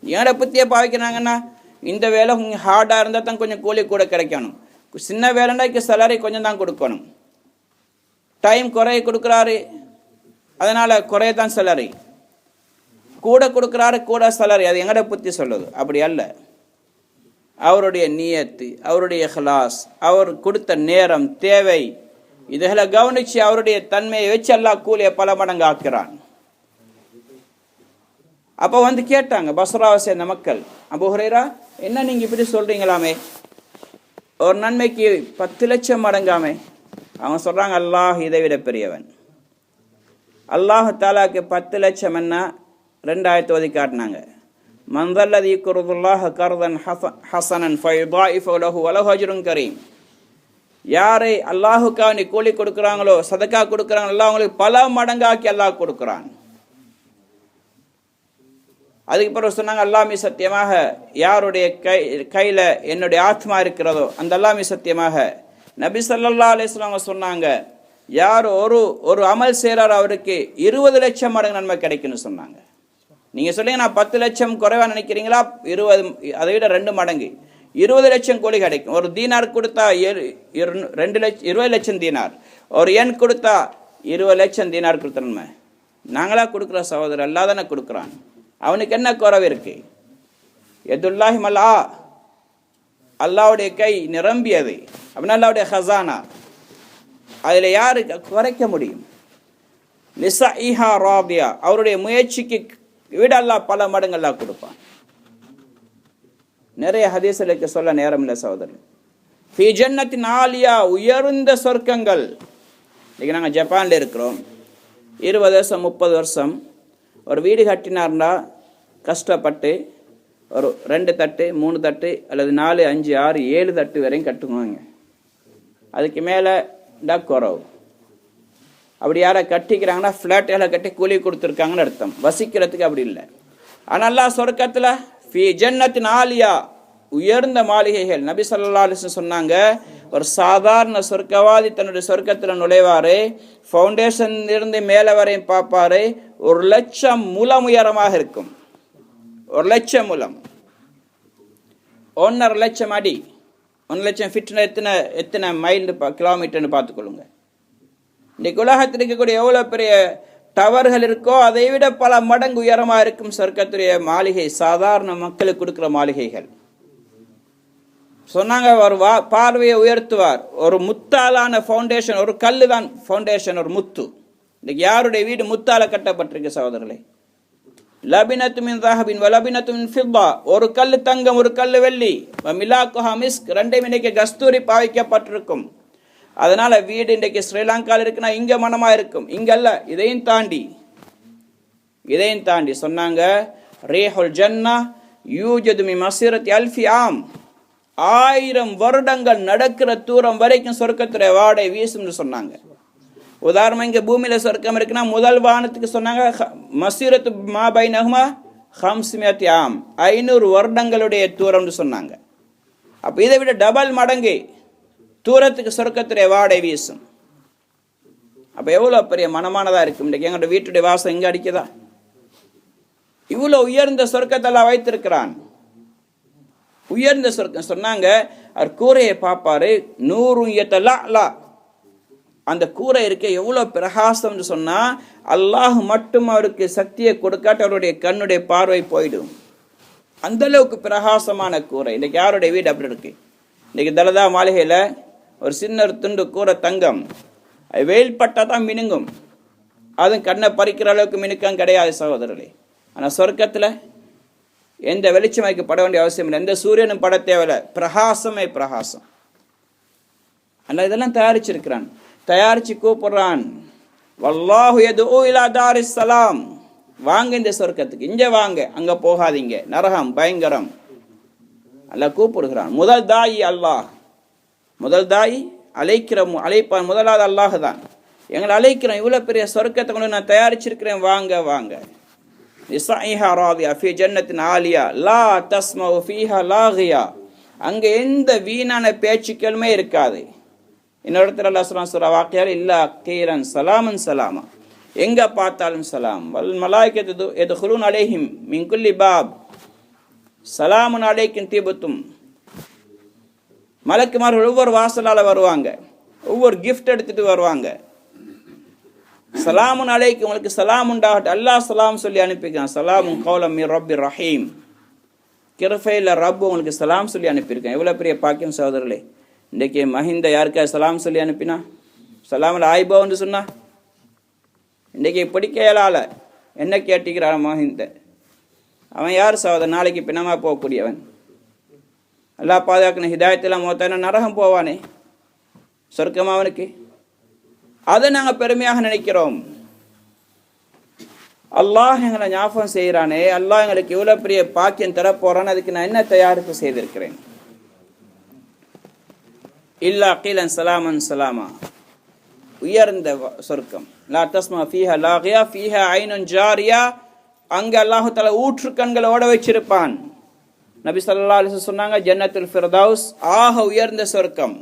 ஏன்னா புத்தியை பாவிக்கிறாங்கன்னா, இந்த வேலை கொஞ்சம் ஹார்டாக இருந்தால் தான் கொஞ்சம் கூலி கூட கிடைக்கணும், சின்ன வேலைன்னா சேலரி கொஞ்சம் தான் கொடுக்கணும், டைம் குறைய கொடுக்குறாரு அதனால் குறைய தான் சேலரி, கூட கொடுக்குறாரு கூட சேலரி. அது எங்கட புத்தி சொல்லுது, அப்படி அல்ல. அவருடைய நியத்து, அவருடைய இஹ்லாஸ், அவர் கொடுத்த நேரம், தேவை, இதுகளை கவனித்து அவருடைய தன்மையை வச்சு அல்லாஹ் கூலியை பல மடங்கு ஆக்குறான். அப்போ கேட்டாங்க பஸ்ராவை சேர்ந்த மக்கள், அபூ ஹுரைரா என்ன நீங்கள் இப்படி சொல்கிறீங்களாமே, ஒரு நன்மைக்கு 10 லட்சம் மடங்காமே? அவங்க சொல்கிறாங்க, அல்லாஹ் இதை விட பெரியவன். அல்லாஹ் தாலாக்கு 10 லட்சம் என்ன 2000 ஒதுக்கி காட்டினாங்க. மன்தல்லதி யுக்ரிதுல்லாஹ கர்தன் ஹஸனன் ஃபயுதாஇஃபு லஹு வலஹு அஜ்ருன் கரீம். யாரை அல்லாஹுக்காக நீ கூலி கொடுக்குறாங்களோ, சதக்கா கொடுக்குறாங்களோ, அல்லாஹ் அவங்களுக்கு பல மடங்காக்கி அல்லாஹ் கொடுக்குறான். அதுக்கு பிறகு சொன்னாங்க, அல்லாஹ் சத்தியமாக யாருடைய கையில் என்னுடைய ஆத்மா இருக்கிறதோ அந்த அல்லாஹ் சத்தியமாக. நபி ஸல்லல்லாஹு அலைஹி வஸல்லம் சொன்னாங்க, யார் ஒரு அமல் செய்கிறாரோ அவருக்கு 20 லட்சம் மடங்கு நன்மை கிடைக்குன்னு சொன்னாங்க. நீங்கள் சொல்லுங்க, நான் 10 லட்சம் குறைவாக நினைக்கிறீங்களா? 20, அதை விட 2 மடங்கு 20 லட்சம் கூலி கிடைக்கும். ஒரு தீனார் கொடுத்தா 20 லட்சம் தீனார், ஒரு எண் கொடுத்தா 20 லட்சம் தீனார் கொடுத்தனமே, நாங்களா கொடுக்குற சகோதரர் அல்லாஹ் தானே கொடுக்குறான். அவனுக்கு என்ன குறைவு இருக்கு? எதுல்லாஹி மலா, அல்லாவுடைய கை நிரம்பியது. அப்படின்னா அல்லாவுடைய ஹசானா, அதில் யாரு குறைக்க முடியும்? லிஸஇஹா ராதியா, அவருடைய முயற்சிக்கு விட அல்லாஹ் பல மடங்கு அல்லாஹ் கொடுப்பான். நிறைய ஹதீஸ்களுக்கு சொல்ல நேரம் இல்லை சகோதரர். ஃபி ஜன்னத்தின் ஆலியா, உயர்ந்த சொர்க்கங்கள். இன்னைக்கு நாங்கள் ஜப்பானில் இருக்கிறோம். 20 வருஷம் 30 வருஷம் ஒரு வீடு கட்டினார்னா கஷ்டப்பட்டு ஒரு 2 தட்டு 3 தட்டு அல்லது 4 5 6 7 தட்டு வரையும் கட்டுவாங்க. அதுக்கு மேலே குறவு. அப்படி யாரை கட்டிக்கிறாங்கன்னா ஃப்ளாட்டில் கட்டி கூலி கொடுத்துருக்காங்கன்னு அர்த்தம். வசிக்கிறதுக்கு அப்படி இல்லை. ஆனால் அல்லாஹ் சொர்க்கத்தில் ஃபி ஜன்னத்தின் ஆலியா, உயர்ந்த மாளிகைகள். நபி ஸல்லல்லாஹு அலைஹி வஸல்லம் சொன்னாங்க, ஒரு சாதாரண சொர்க்கவாதி தன்னுடைய சொர்க்கத்தில் நுழைவாரு, ஃபவுண்டேஷன் இருந்து மேலே வரையும் பார்ப்பாரு, 1 லட்சம் முலம் உயரமாக இருக்கும். 1 லட்சம் முலம், 1.5 லட்சம் அடி. 1 லட்சம் ஃபிட்னா எத்தனை மைல் கிலோமீட்டர்னு பார்த்துக்கொள்ளுங்க. இன்னைக்கு உலகத்தில் இருக்கக்கூடிய எவ்வளோ பெரிய டவர்கள் இருக்கோ அதை விட பல மடங்கு உயரமாக இருக்கும் சொர்க்கத்துடைய மாளிகை, சாதாரண மக்களுக்கு கொடுக்குற மாளிகைகள். சொன்னாங்க, ஒரு பார்வையை உயர்த்துவார். ஒரு முத்தாலான ஃபவுண்டேஷன், ஒரு கல்லு தான் ஃபவுண்டேஷன், ஒரு முத்து. இன்னைக்கு யாருடைய வீடு முத்தால கட்டப்பட்டிருக்கு சகோதரர்களே? லபினத்து மின் தஹபின் வ லபினத்து மின் ஃபித்தா, ஒரு கல்லு தங்கம் ஒரு கல்லு வெள்ளி. மிலாக்குஹா மிஸ்க், ரெண்டையும் இன்னைக்கு கஸ்தூரி பாவிக்கப்பட்டிருக்கும். அதனால வீடு இன்றைக்கு ஸ்ரீலங்காவில் இருக்குன்னா இங்க மனமா இருக்கும், இங்க அல்ல. இதையும் தாண்டி சொன்னாங்க, ரீஹுல் ஜன்னா யூஜது மின் மஸீரத்தி அல்ஃபி ஆம், 1000 வருடங்கள் நடக்கிற தூரம் வரைக்கும் சொர்க்கத்துடைய வாடை வீசும்னு சொன்னாங்க. உதாரணம், இங்க பூமியில சொர்க்கம் இருக்குன்னா முதல் வானத்துக்கு சொன்னாங்க மஸீரத்து மா பைனஹுமா 500 ஆம், 500 வருடங்களுடைய தூரம்னு சொன்னாங்க. அப்ப இதை விட டபுள் மடங்கு தூரத்துக்கு சொர்க்கத்துடைய வாடை வீசும். அப்ப எவ்வளவு பெரிய மனமானதா இருக்கும். இன்றைக்கு எங்களோட வீட்டுடைய வாசம் எங்க அடிக்குதா? இவ்வளவு உயர்ந்த சொர்க்கத்தெல்லாம் வைத்திருக்கிறான். உயர்ந்த சொர்க்கம். சொன்னாங்க, அவர் கூரையை பார்ப்பாரு, 100 அந்த கூரை இருக்க எவ்வளவு பிரகாசம்னு சொன்னா, அல்லாஹ் மட்டும் அவருக்கு சக்தியை கொடுக்காட்டு அவருடைய கண்ணுடைய பார்வை போயிடும். அந்த அளவுக்கு பிரகாசமான கூரை. இன்னைக்கு யாருடைய வீடு அப்படி இருக்கு? இன்னைக்கு தலதா மாளிகையில ஒரு சின்ன துண்டு கூரை தங்கம், வெயில் பட்டா தான் மினுங்கும். அதுவும் கண்ணை பறிக்கிற அளவுக்கு மினுக்கம் கிடையாது சகோதரர்களே. ஆனா சொர்க்கத்துல எந்த வெளிச்சம் வைக்கப்பட வேண்டிய அவசியம் இல்லை, எந்த சூரியனும் பட தேவையில்லை, பிரகாசமே பிரகாசம். அல்ல இதெல்லாம் தயாரிச்சிருக்கிறான், தயாரிச்சு கூப்பிடுறான். வல்லாஹு யதுஉ இலா தாரிஸ் ஸலாம், வாங்க இந்த சொர்க்கத்துக்கு, இங்க வாங்க, அங்க போகாதீங்க, நரகம் பயங்கரம். அல்லாஹ் கூப்பிடுகிறான். முதல் தாயி அல்லாஹ், முதல் தாயி அழைப்பான் முதலாவது அல்லாஹ் தான். எங்களை அழைக்கிறோம், இவ்வளவு பெரிய சொர்க்கத்தை கொண்டு நான் தயாரிச்சிருக்கிறேன், வாங்க வாங்க. லிஸஇஹா ராதியா ஃபீ ஜன்னத்தின் ஆலியா லா தஸ்மஉ ஃபீஹா லாகியா, அங்க எந்த வீணான பேச்சுக்களுமே இருக்காது. இன்னொரு இடத்துல அல்லாஹ் சொல்றான் சூரா வாக்கியால, இல்லா கீரன் சலாமன் சலாமா, எங்க பார்த்தாலும் சலாம். வல் மலாயிகத்து யதுகுலூன அலைஹிம் மின் குல்லி பாப் சலாமுன் அலைக்கும் தீபத்தும், மலக்குமார்கள் ஒவ்வொரு வாசலால வருவாங்க, ஒவ்வொரு கிஃப்ட் எடுத்துட்டு வருவாங்க. சலாமுன் அலைக்கும், உங்களுக்கு சலாம் உண்டாகட்டும், அல்லாஹ் சலாம் சொல்லி அனுப்பியிருக்கான். சலாமுன் கௌலம் மிர் ரப்பிர் ரஹீம், கிருபையில ரப்பு உங்களுக்கு சலாம் சொல்லி அனுப்பியிருக்கேன். எவ்வளவு பெரிய பாக்கியம் சகோதரர்களே. இன்றைக்கு மஹிந்த யாருக்கா சலாம் சொல்லி அனுப்பினா, சலாமில் ஆய்பவன்னு சொன்னா, இன்றைக்கு பிடிக்கையலால என்ன கேட்டுக்கிறான் மஹிந்த? அவன் யார் சகோதரன்? நாளைக்கு பின்னமா போகக்கூடியவன். அல்லாஹ் பாதுகாக்கணும். ஹிதாயத்தெல்லாம் மோத்தான நரகம் போவானே, சொர்க்கம் அவனுக்கு. அதை நாங்கள் பெருமையாக நினைக்கிறோம். அல்லாஹ் எங்களை ஞாபகம் செய்கிறானே, அல்லாஹ் எங்களுக்கு இவ்வளவு பெரிய பாக்கியம் தரப்போறான், அதுக்கு நான் என்ன தயாரிப்பு செய்திருக்கிறேன்? இல்லா கீலன் சலாமன் சலாமா, உயர்ந்த சொர்க்கம். லா தஸ்மா ஃபீஹா லாகியா ஃபீஹா ஐனுன் ஜாரியா, அங்க அல்லாஹு தஆலா ஊற்று கண்களை ஓட வச்சிருப்பான். நபி ஸல்லல்லாஹு அலைஹி வஸல்லம் சொன்னாங்க, ஜன்னத்துல் ஃபிர்தௌஸ் ஆக உயர்ந்த சொர்க்கம்.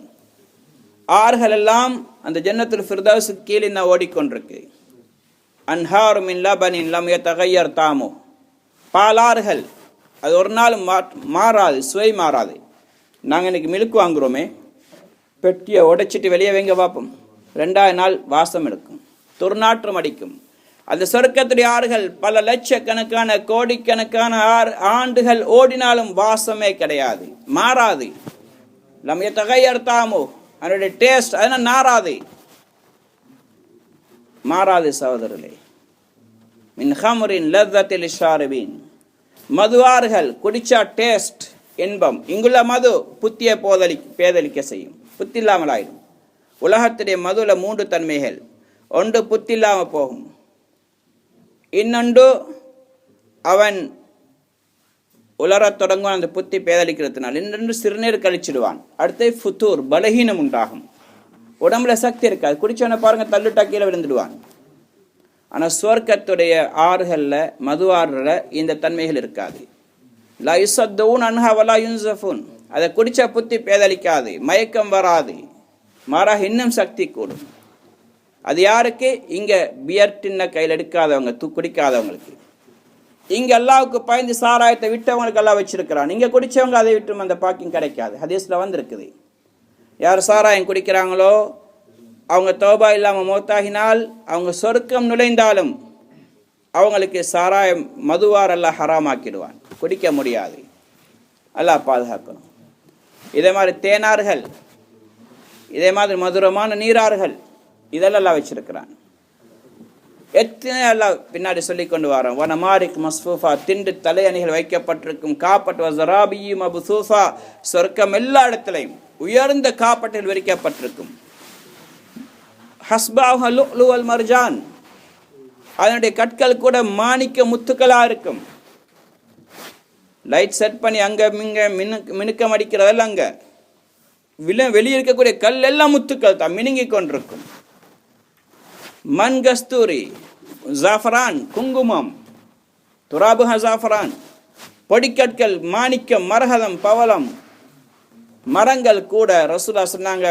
ஆறுகள் எல்லாம் அந்த ஜன்னத்துல் ஃபிர்தௌஸுக்கு கீழே தான் ஓடிக்கொண்டிருக்கு. அன்ஹாரு மின் லபனின் லம் யதகய்யர் தாமு, பாலாறுகள், அது ஒரு நாள் மாறாது, சுவை மாறாது. நாங்கள் இன்னைக்கு மில்க் வாங்குறோமே, பெட்டியை உடைச்சிட்டு வெளியே வைங்க பார்ப்போம், 2வது நாள் வாசம் எடுக்கும். துர்நாற்றம் அடிக்கும். அந்த சொர்க்கத்துடைய ஆறுகள் பல லட்சக்கணக்கான கோடிக்கணக்கான ஆண்டுகள் ஓடினாலும் வாசமே கிடையாது, மாறாது. நம்ம தகையர்த்தாமோ அதனுடைய டேஸ்ட் அதனால் மாறாது சகோதரர்களே. மின் ஹம்ரின் லzzத்தில் ஷாரிபின், மதுவார்கள் குடிச்சா டேஸ்ட் இன்பம். இங்குள்ள மது புத்திய பேதலிக்க செய்யும், புத்தி இல்லாமல் ஆயிடும். உலகத்துடைய மதுல 3 தன்மைகள். ஒன்று புத்தி இல்லாமல் போகும், இன்னொன்று அவன் உலரத் தொடங்கும் அந்த புத்தி பேதலிக்கிறதுனால், இன்னொன்று சிறுநீர் கழிச்சிடுவான். அடுத்து ஃபுத்தூர் பலகீனம் உண்டாகும், உடம்புல சக்தி இருக்காது. குடிச்சவனை பாருங்க தள்ளுட்டா கீழே விழுந்துடுவான். ஆனால் சுவர்க்கத்துடைய ஆறுகளில் மது ஆறுல இந்த தன்மைகள் இருக்காது. லா யுஸத்தூன் அன்ஹா வலா யுன்ஸஃபூன், அதை குடிச்சா புத்தி பேதலிக்காது, மயக்கம் வராது, மாறாக இன்னும் சக்தி கூடும். அது யாருக்கு? இங்க பியர் டின்ன கையில் எடுக்காதவங்க, குடிக்காதவங்களுக்கு. இங்க அல்லாவுக்கு பயந்து சாராயத்தை விட்டவங்களுக்கு எல்லாம் வச்சிருக்கிறான். இங்க குடிச்சவங்க அதை விட்டும் அந்த பாக்கியம் கிடைக்காது. ஹதீஸ்ல வந்திருக்குது, யார் சாராயம் குடிக்கிறாங்களோ அவங்க தௌபா இல்லாமல் மௌத்தாகினால் அவங்க சொர்க்கம் நுழைந்தாலும் அவங்களுக்கு சாராயம் மதுவார் அல்லாஹ் ஹராமாக்கிடுவான், குடிக்க முடியாது. அல்லாஹ் பாதுகாக்கணும். இதே மாதிரி தேனார்கள், இதே மாதிரி மதுரமான நீரார்கள், இதெல்லாம் வச்சிருக்கிறான். எத்தனை எல்லாம் பின்னாடி சொல்லி கொண்டு வரோம். வனமாரிக் மஸ்ஃபூஃபா, திண்டு தலையணிகள் வைக்கப்பட்டிருக்கும். காப்பட் வஸராபியும் மபுசூஃபா, சொர்க்கம் எல்லா இடத்திலையும் உயர்ந்த காப்பட்டில் விரிக்கப்பட்டிருக்கும். ஹஸ்பாஹு லுஅ்லு வல் மர்ஜான், அதனுடைய கற்கள் கூட மாணிக்க முத்துக்களா இருக்கும். லைட் செட் பண்ணி அங்க மிங்க மினுக்கம் அடிக்கிறதெல்லாம் அங்க வெளியே இருக்கக்கூடிய கல் எல்லாம் முத்துக்கள் தான், மினுங்கி கொண்டிருக்கும். மன் கஸ்தூரி, ஜாஃபரான் குங்குமம், துராபுஹ ஜாஃபரான், பொடிக்கற்கள், மாணிக்கம், மரகதம், பவளம், மரங்கள் கூட ரசூலுல்லாஹ் சொன்னாங்க,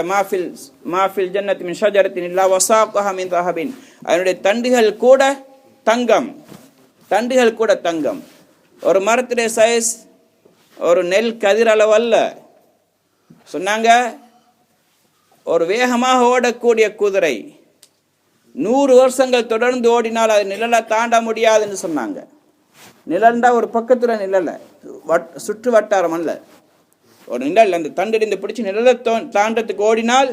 மாஃபில் ஜன்னத் மின் ஷஜரத்தின் இல்லா வஸாகுஹா மின் தஹபின், அதனுடைய தண்டுகள் கூட தங்கம், தண்டுகள் கூட தங்கம். ஒரு மரத்துடைய சைஸ் ஒரு நெல் கதிர் அளவு அல்ல. சொன்னாங்க ஒரு வேகமாக ஓடக்கூடிய குதிரை 100 வருஷங்கள் தொடர்ந்து ஓடினால் அது நிழலை தாண்ட முடியாதுன்னு சொன்னாங்க. நிழல்ண்டா ஒரு பக்கத்துல நிழல, சுற்று வட்டாரம் அல்ல, ஒரு நிழல். அந்த தண்டிருந்து பிடிச்சி நிழலை தாண்டத்துக்கு ஓடினால்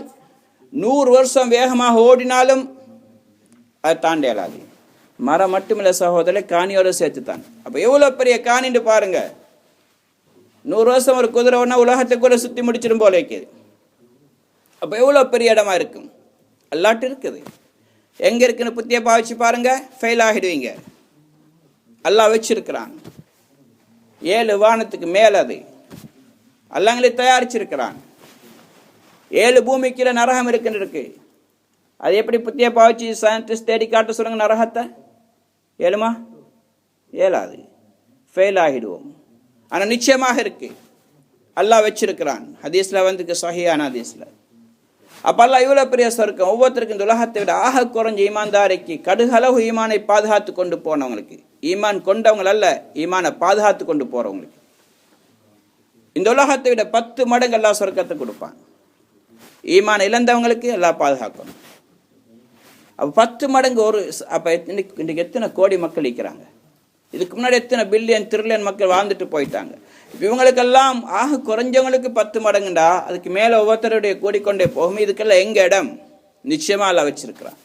100 வருஷம் வேகமாக ஓடினாலும் அது தாண்ட இயலாது. மரம் மட்டுமில்ல சகோதரர், காணியோட சேர்த்து தான். அப்ப எவ்வளவு பெரிய காணின்னு பாருங்க. 100 வருஷம் ஒரு குதிரை ஒன்னா உலகத்தை கூட சுத்தி முடிச்சிடும் போல இருக்குது. அப்ப எவ்வளவு பெரிய இடமா இருக்கும், அல்லாட்டு இருக்குது. எங்க இருக்குன்னு புத்திய பாவிச்சு பாருங்க, ஃபெயில் ஆகிடுவீங்க. அல்லாஹ் வச்சிருக்கிறான் 7 வானத்துக்கு மேல, அது அல்லாங்களே தயாரிச்சிருக்கிறான். 7 பூமிக்குள்ள நரகம் இருக்கு. அது எப்படி புத்திய பாவிச்சு சயின்டிஸ்ட் தேடி காட்ட சொல்லுங்க நரகத்தை? ஏழுமா? ஏழாது, ஃபெயில் ஆகிடுவோம். ஆனா நிச்சயமாக இருக்கு, அல்லாஹ் வச்சிருக்கிறான். ஹதீஸ்ல வந்து சஹீஹான ஹதீஸ்ல. அப்ப அல்லாஹ் இவ்வளவு பெரிய சொர்க்கம். ஒவ்வொருத்தருக்கும் இந்த உலகத்தை விட ஆக குறைஞ்ச ஈமான்தாரிக்கு, கடுகளவு ஈமானை பாதுகாத்து கொண்டு போனவங்களுக்கு, ஈமான் கொண்டவங்க அல்ல, ஈமானை பாதுகாத்து கொண்டு போறவங்களுக்கு இந்த உலகத்தை விட 10 மடங்கு அல்லாஹ் சொர்க்கத்தை கொடுப்பான். ஈமான் இழந்தவங்களுக்கு எல்லாம் பாதுகாக்கணும். அப்ப 10 மடங்கு ஒரு. அப்ப இன்னைக்கு எத்தனை கோடி மக்கள் இருக்கிறாங்க, இதுக்கு முன்னாடி எத்தனை பில்லியன் ட்ரில்லியன் மக்கள் வாழ்ந்துட்டு போயிட்டாங்க. இவங்களுக்கெல்லாம் ஆக குறைஞ்சவங்களுக்கு 10 மடங்குண்டா அதுக்கு மேல ஒவ்வொருத்தருடைய கூடிக்கொண்டே போகும். இதுக்கெல்லாம் எங்க இடம்? நிச்சயமா எல்லாம் வச்சிருக்கிறான்.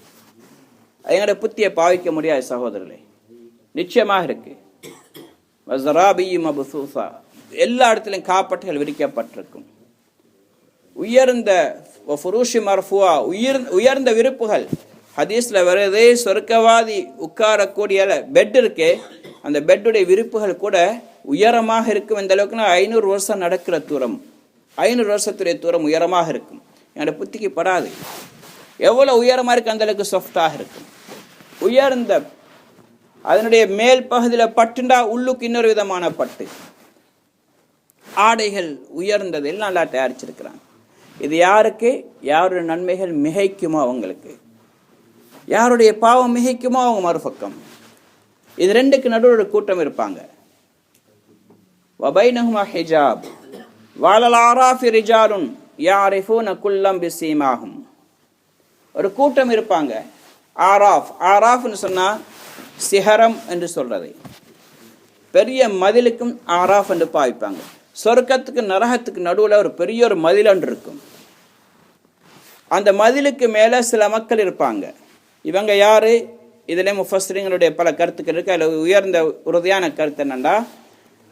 எங்களுடைய புத்தியை பாவிக்க முடியாது சகோதரர்களே, நிச்சயமாக இருக்கு. எல்லா இடத்திலும் காப்பட்டுகள் விரிக்கப்பட்டிருக்கும். உயர்ந்த உயர்ந்த விருப்புகள் ஹதீஸ்ல வருது. சொர்க்கவாதி உட்காரக்கூடிய பெட் இருக்கே, அந்த பெட்டுடைய விருப்புகள் கூட உயரமாக இருக்கும். இந்த அளவுக்குன்னா 500 வருஷம் நடக்கிற தூரம், 500 வருஷத்துடைய தூரம் உயரமாக இருக்கும். என்னோட புத்திக்கு படாது. எவ்வளவு உயரமா இருக்கு அந்த அளவுக்கு சாஃப்டாக இருக்கும். உயர்ந்த அதனுடைய மேல் பகுதியில் பட்டுண்டா உள்ளுக்கு இன்னொரு விதமான பட்டு. ஆடைகள் உயர்ந்தது எல்லாம் நல்லா தயாரிச்சிருக்கிறான். இது யாருக்கு? யாருடைய நன்மைகள் மிகைக்குமோ அவங்களுக்கு, யாருடைய பாவம் மிகைக்குமோ அவங்க மறுபக்கம். இது ரெண்டுக்கு நடுவில் ஒரு கூட்டம் இருப்பாங்க. வபைனஹுமா ஹிஜாப் வலல் ஆராஃபி ரிஜாலுன் யாரிஃபூன குல்லம் பிஸீமாஹும். ஒரு கூட்டம் இருப்பாங்க, ஆராஃப்னு சொன்னால் சிஹரம் என்று சொல்கிறது. பெரிய மதிலுக்கும் ஆராஃப் என்று பாவிப்பாங்க. சொர்க்கத்துக்கு நரகத்துக்கு நடுவில் ஒரு பெரிய ஒரு மதில் ஒன்று இருக்கும். அந்த மதிலுக்கு மேலே சில மக்கள் இருப்பாங்க. இவங்க யார்? இதில் முஃபஸ்ஸிரீன்களுடைய பல கருத்துக்கள் இருக்குது. அதில் உயர்ந்த உறுதியான கருத்து என்னென்னா,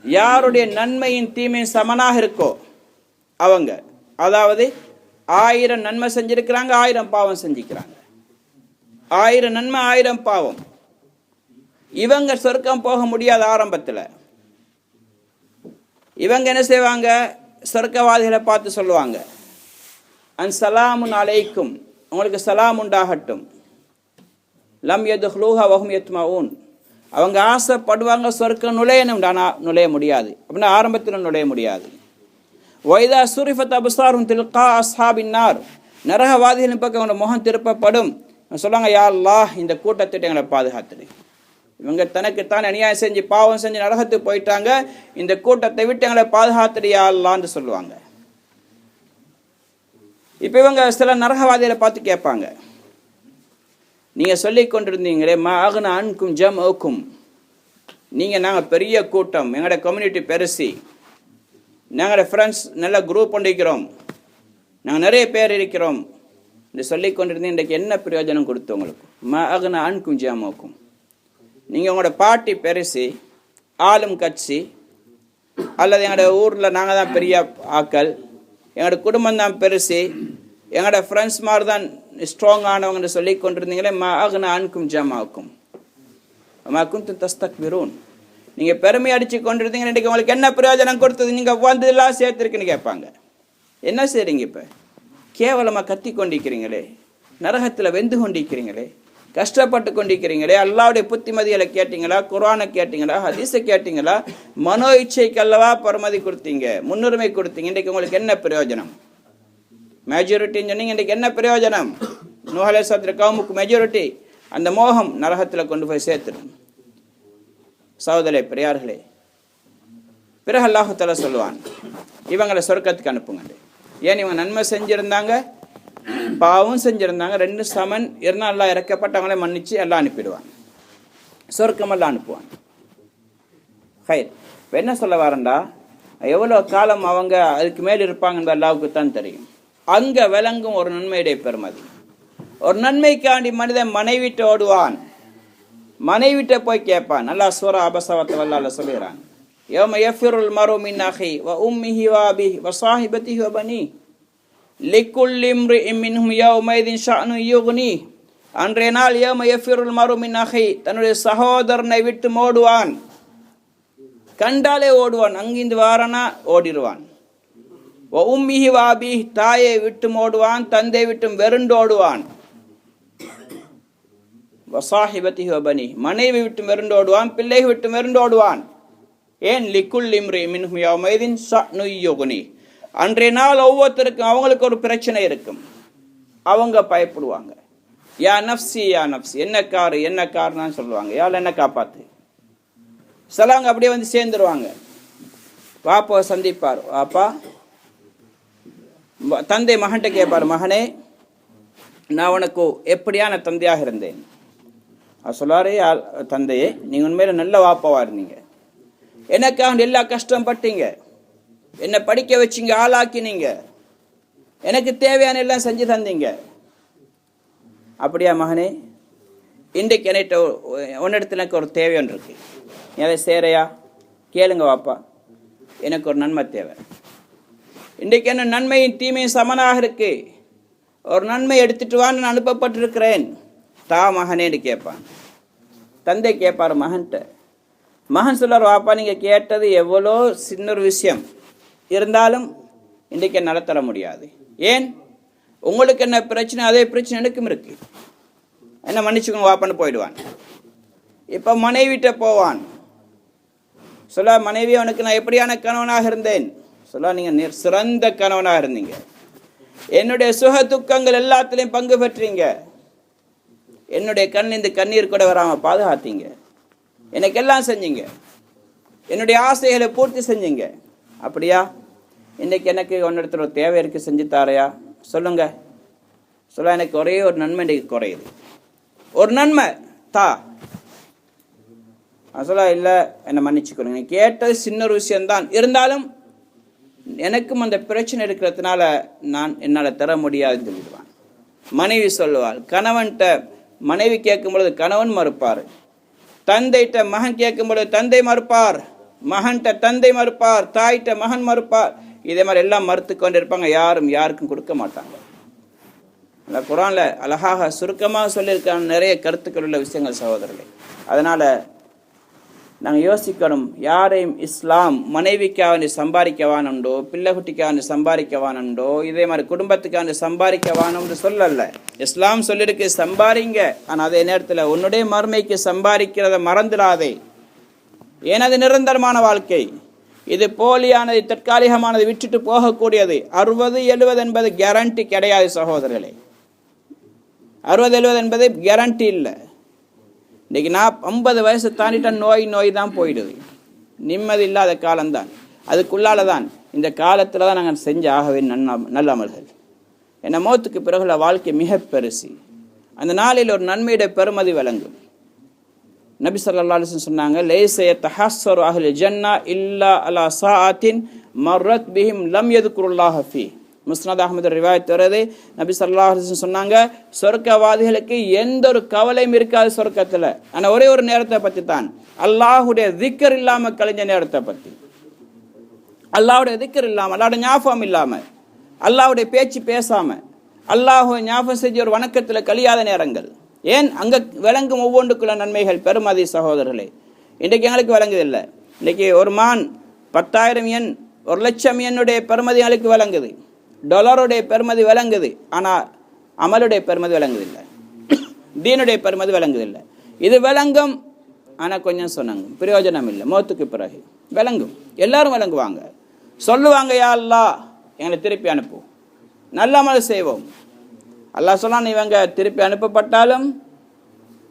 யாருடைய நன்மையின் தீமையும் சமனாக இருக்கோ அவங்க, அதாவது 1000 நன்மை செஞ்சிருக்கிறாங்க, 1000 பாவம் செஞ்சுக்கிறாங்க, 1000 நன்மை 1000 பாவம். இவங்க சொர்க்கம் போக முடியாத ஆரம்பத்தில். இவங்க என்ன செய்வாங்க? சொர்க்கவாதிகளை பார்த்து சொல்லுவாங்க, அன்சலாமுன் அலைக்கும், உங்களுக்கு சலாம் உண்டாகட்டும். லம் யதுஹ்லூஹா வஹும் யத்மஊன், அவங்க ஆசைப்படுவாங்க சொர்க்கம் நுழையணும், ஆனால் நுழைய முடியாது. அப்படின்னா ஆரம்பத்தில் நுழைய முடியாது. வைதா சுரிஃபத் அப்சாருஹும் தில்கா அஸ்ஹாபின் நார், நரகவாதிகளின் பக்கம் அவங்களோட முகம் திருப்பப்படும். சொல்லுவாங்க, யா அல்லாஹ் இந்த கூட்டத்திட்ட எங்களை பாதுகாத்துடு. இவங்க தனக்குத்தான் அநியாயம் செஞ்சு பாவம் செஞ்சு நரகத்துக்கு போயிட்டாங்க, இந்த கூட்டத்தை விட்டு எங்களை பாதுகாத்துடு யா அல்லாஹ்னு சொல்லுவாங்க. இப்போ இவங்க சில நரகவாதிகளை பார்த்து கேட்பாங்க, நீங்கள் சொல்லி கொண்டிருந்தீங்களே மா அக்னா அன்கும் ஜம்உக்கும், நீங்கள் நாங்கள் பெரிய கூட்டம், எங்களோட கம்யூனிட்டி பெருசி, நாங்களோட ஃப்ரெண்ட்ஸ் நல்ல குரூப் பண்ணிக்கிறோம், நாங்கள் நிறைய பேர் இருக்கிறோம் என்று சொல்லி கொண்டிருந்தீங்க, இன்றைக்கு என்ன பிரயோஜனம் கொடுத்து உங்களுக்கு? மா அக்னா அன்கும் ஜம்உக்கும், நீங்கள் உங்களோட பார்ட்டி பெருசி, ஆளும் கட்சி, அல்லது எங்களோட ஊரில் நாங்கள் தான் பெரிய ஆக்கள், எங்களோட குடும்பம் தான் பெருசு, எங்களோட ஃப்ரெண்ட்ஸ் மாதிரி தான் ஸ்ட்ராங் ஆனவங்கன்னு சொல்லி கொண்டிருந்தீங்களே, மா அக்னா அன்கும் ஜம்உக்கும் மா குன்தும் தஸ்தக்பிரூன், நீங்கள் பெருமை அடித்து கொண்டிருந்தீங்க, இன்றைக்கு உங்களுக்கு என்ன பிரயோஜனம் கொடுத்தது? நீங்கள் வந்ததெல்லாம் சேர்த்துருக்குன்னு கேட்பாங்க. என்ன செய்கிறீங்க? இப்போ கேவலமாக கத்தி கொண்டிருக்கிறீங்களே, நரகத்தில் வெந்து கொண்டிருக்கிறீங்களே, கஷ்டப்பட்டு கொண்டிருக்கிறீங்களே, அல்லாவுடைய புத்திமதிகளை கேட்டீங்களா? குர்ஆனை கேட்டீங்களா? ஹதீஸை கேட்டீங்களா? மனோ இச்சைக்கு அல்லவா பரமதி கொடுத்தீங்க, முன்னுரிமை கொடுத்தீங்க. இன்றைக்கு உங்களுக்கு என்ன பிரயோஜனம்? மெஜாரிட்டின்னு சொன்னீங்க, இன்றைக்கு என்ன பிரயோஜனம்? நூஹ் அலைஹிஸ்ஸலாம் கவுமுக்கு மெஜாரிட்டி, அந்த மோகம் நரகத்தில் கொண்டு போய் சேர்த்துடும். சகோதரே பெரியார்களே, பிறகு அல்லாஹ் தஆலா சொல்லுவான், இவங்களை சொர்க்கத்துக்கு அனுப்புங்க. ஏன்? இவங்க நன்மை செஞ்சுருந்தாங்க, பாவம் செஞ்சுருந்தாங்க, 2 சமன் இருந்தால் எல்லாம் இறக்கப்பட்டவங்களே மன்னிச்சு எல்லாம் அனுப்பிடுவான், சொர்க்கமெல்லாம் அனுப்புவான். ஹைர், இப்போ என்ன சொல்ல வரேன்டா, எவ்வளோ காலம் அவங்க அதுக்கு மேல் இருப்பாங்கன்ற அல்லாவுக்கு தான் தெரியும். அங்கே விளங்கும் ஒரு நன்மையுடைய பெருமதி. ஒரு நன்மைக்காண்டி மனிதன் மனைவிட்டு ஓடுவான், மனைவிட்ட போய் கேட்பான். நல்லா சூரா அபஸவத்த வல்லால சொல்கிறான், யௌம யஃபிருல் மர்உ மின் அஹி வ உம்மிஹி வ அபிஹி வ ஸாஹிபதிஹி வ பனி லிக்குல்லி இம்ரிஇன் மின்ஹும் யௌமைதின் ஷஅனு யுக்னி, அன்றைய நாள் யௌம யஃபிருல் மர்உ மின் அஹி, தன்னுடைய சகோதரனை விட்டு ஓடுவான், கண்டாலே ஓடுவான், அங்கிருந்து வாரனா ஓடிடுவான். வ உம்மிஹி வ அபிஹி, தாயை விட்டு ஓடுவான், தந்தை விட்டு வெறுண்டு ஓடுவான். வ ஸாஹிபதிஹி வ பனி, மனைவி விட்டு வெறுண்டு ஓடுவான், பிள்ளை விட்டு வெறுண்டு ஓடுவான். ஏன்? லிக்குல்லி இம்ரிஇன் மின்ஹும் யௌமைதின் ஷஅனு யுக்னி, அன்றைய நாள் ஒவ்வொருத்தருக்கும் அவங்களுக்கு ஒரு பிரச்சனை இருக்கும், அவங்க பயப்படுவாங்க. யா நஃப்சி யா நஃப்சி, என்ன காருன்னு சொல்லுவாங்க, யாழ் என்ன காப்பாத்து. சிலவங்க அப்படியே வந்து சேர்ந்துருவாங்க. பாப்பாவை சந்திப்பார், பாப்பா தந்தை மகன்கிட்ட கேட்பார், மகனே நான் உனக்கு எப்படியான தந்தையாக இருந்தேன்? அவர் சொல்லுவார், தந்தையே நீங்கள் உண்மையில நல்ல வாப்பாவாக இருந்தீங்க, எனக்காக எல்லா கஷ்டம் பட்டீங்க, என்னை படிக்க வச்சிங்க, ஆளாக்கினீங்க, எனக்கு தேவையான எல்லாம் செஞ்சு தந்தீங்க. அப்படியா மகனே, இன்றைக்கு என்கிட்ட உன்னிடத்தில் எனக்கு ஒரு தேவை ஒன்று இருக்கு, அதை சேரையா? கேளுங்க வாப்பா, எனக்கு ஒரு நன்மை தேவை. இன்றைக்கு என்ன நன்மையும் தீமையும் சமனாக இருக்கு, ஒரு நன்மை எடுத்துட்டு வான்னு நான் அனுப்பப்பட்டிருக்கிறேன், தா மகனேன்னு கேட்பான். தந்தை கேட்பார் மகன்கிட்ட. மகன் சொல்றார், வாப்பா நீங்கள் கேட்டது எவ்வளோ சின்ன ஒரு விஷயம் இருந்தாலும் இன்றைக்கு என்னால் தர முடியாது. ஏன்? உங்களுக்கு என்ன பிரச்சனை, அதே பிரச்சனை எனக்கும் இருக்கு, என்ன மன்னிச்சுக்கோங்க வாப்பான்னு போயிடுவான். இப்போ மனைவிட்ட போவான். சொல்ல, மனைவி அவனுக்கு நான் எப்படியான கணவனாக இருந்தேன்? சொல்ல, நீங்கள் சிறந்த கணவனாக இருந்தீங்க, என்னுடைய சுக துக்கங்கள் எல்லாத்துலேயும் பங்கு பெற்றீங்க, என்னுடைய இந்த கண்ணீர் கூட வராமல் பாதுகாத்தீங்க, எனக்கு எல்லாம் செஞ்சீங்க, என்னுடைய ஆசைகளை பூர்த்தி செஞ்சீங்க. அப்படியா? இன்றைக்கி எனக்கு ஒன்னிடத்துல ஒரு தேவை இருக்குது, செஞ்சு தாரையா? சொல்லுங்க. சொல்ல, எனக்கு ஒரே ஒரு நன்மை இன்றைக்கு குறையுது. ஒரு நன்மை தா. அசலா இல்லை என்னை மன்னிச்சுக்கொள்ளுங்க, கேட்டது சின்ன ஒரு விஷயம்தான், இருந்தாலும் எனக்கும் அந்த பிரச்சனை இருக்கிறதுனால என்னால் தர முடியாதுன்னு சொல்லிடுவான். மனைவி சொல்லுவாள், கணவன்கிட்ட மனைவி கேட்கும் பொழுது கணவன் மறுப்பார், தந்தைகிட்ட மகன் கேட்கும் பொழுது தந்தை மறுப்பார், மகன்கிட்ட தந்தை மறுப்பார், தாய்கிட்ட மகன் மறுப்பார். இதே மாதிரி எல்லாம் மறுத்து கொண்டு இருப்பாங்க, யாரும் யாருக்கும் கொடுக்க மாட்டாங்க. அந்த குர்ஆன்ல அழகாக சுருக்கமாக சொல்லியிருக்காங்க நிறைய கருத்துக்கள் உள்ள விஷயங்கள் சகோதரர்களே. அதனால் நாங்கள் யோசிக்கணும், யாரையும் இஸ்லாம் மனைவிக்காக சம்பாதிக்கவானுண்டோ, பிள்ளைகுட்டிக்காக சம்பாதிக்கவானுண்டோ, இதே மாதிரி குடும்பத்துக்காக சம்பாதிக்கவானுன்னு சொல்லல. இஸ்லாம் சொல்லியிருக்கு சம்பாதிங்க, ஆனால் அதே நேரத்தில் உன்னுடைய மறுமைக்கு சம்பாதிக்கிறத மறந்துடாதே. ஏன் அது நிரந்தரமான வாழ்க்கை, இது போலியானது, தற்காலிகமானது, விட்டுட்டு போகக்கூடியது. 60-70 என்பது கேரண்டி கிடையாது சகோதரர்களே. 60-70 என்பது கேரண்டி இல்லை. இன்றைக்கி நான் 50 வயசு தாண்டிட்ட நோய் தான் போயிடுது. நிம்மதி இல்லாத காலம்தான், அதுக்குள்ளால தான் இந்த காலத்தில் தான் நாங்கள் செஞ்சு ஆகவே நல்ல அமல்கள். என்ன மௌத்துக்கு பிறகுள்ள வாழ்க்கை மிக பெருசு. அந்த நாளில் ஒரு நன்மையுடைய பெருமதி விளங்கும். நபி ஸல்லல்லாஹு அலைஹி வஸல்லம் சொன்னாங்க, லைஸ யதஹஸ்ஸரு அஹ்லுல் ஜன்னா இல்லா அலா ஸாஅத்தின் மர்ரத் பிஹிம் லம் யذ்குருல்லாஹ ஃபீ. முஸ்னத் அஹ்மத் ரிவாயத் வருது. நபி ஸல்லல்லாஹு அலைஹி வஸல்லம் சொன்னாங்க, சொர்க்கவாதிகளுக்கு எந்த ஒரு கவலையும் இருக்காது சொர்க்கத்தில். ஆனால் ஒரே ஒரு நேரத்தை பற்றி தான், அல்லாஹுடைய திக்ர் இல்லாமல் கழிஞ்ச நேரத்தை பற்றி. அல்லாஹுடைய திக்ர் இல்லாமல், அல்லாஹுடைய ஞாபகம் இல்லாமல், அல்லாஹுடைய பேச்சு பேசாமல், அல்லாஹுவை ஞாபகம் செஞ்ச ஒரு வணக்கத்தில் கழியாத நேரங்கள். ஏன் அங்கே விளங்கும் ஒவ்வொன்றுக்குள்ள நன்மைகள் பெருமதி சகோதரர்களே. இன்றைக்கு எங்களுக்கு விளங்குதில்லை. இன்றைக்கி ஒரு மான் 10,000 எண் 1,00,000 எண்ணுடைய பெருமதி எங்களுக்கு விளங்குது, டாலருடைய பெருமதி விளங்குது. ஆனால் அமலுடைய பெருமதி விளங்குதில்லை, தீனுடைய பெருமதி விளங்குதில்லை. இது விளங்கும், ஆனால் கொஞ்சம் சொன்னாங்க பிரயோஜனம் இல்லை. மௌத்துக்கு பிறகு விளங்கும், எல்லாரும் விளங்குவாங்க, சொல்லுவாங்க, யா அல்லாஹ் எங்களை திருப்பி அனுப்பு, நல்ல அமல் செய்வோம். அல்லாஹ் சொல்லான், இவங்க திருப்பி அனுப்பப்பட்டாலும்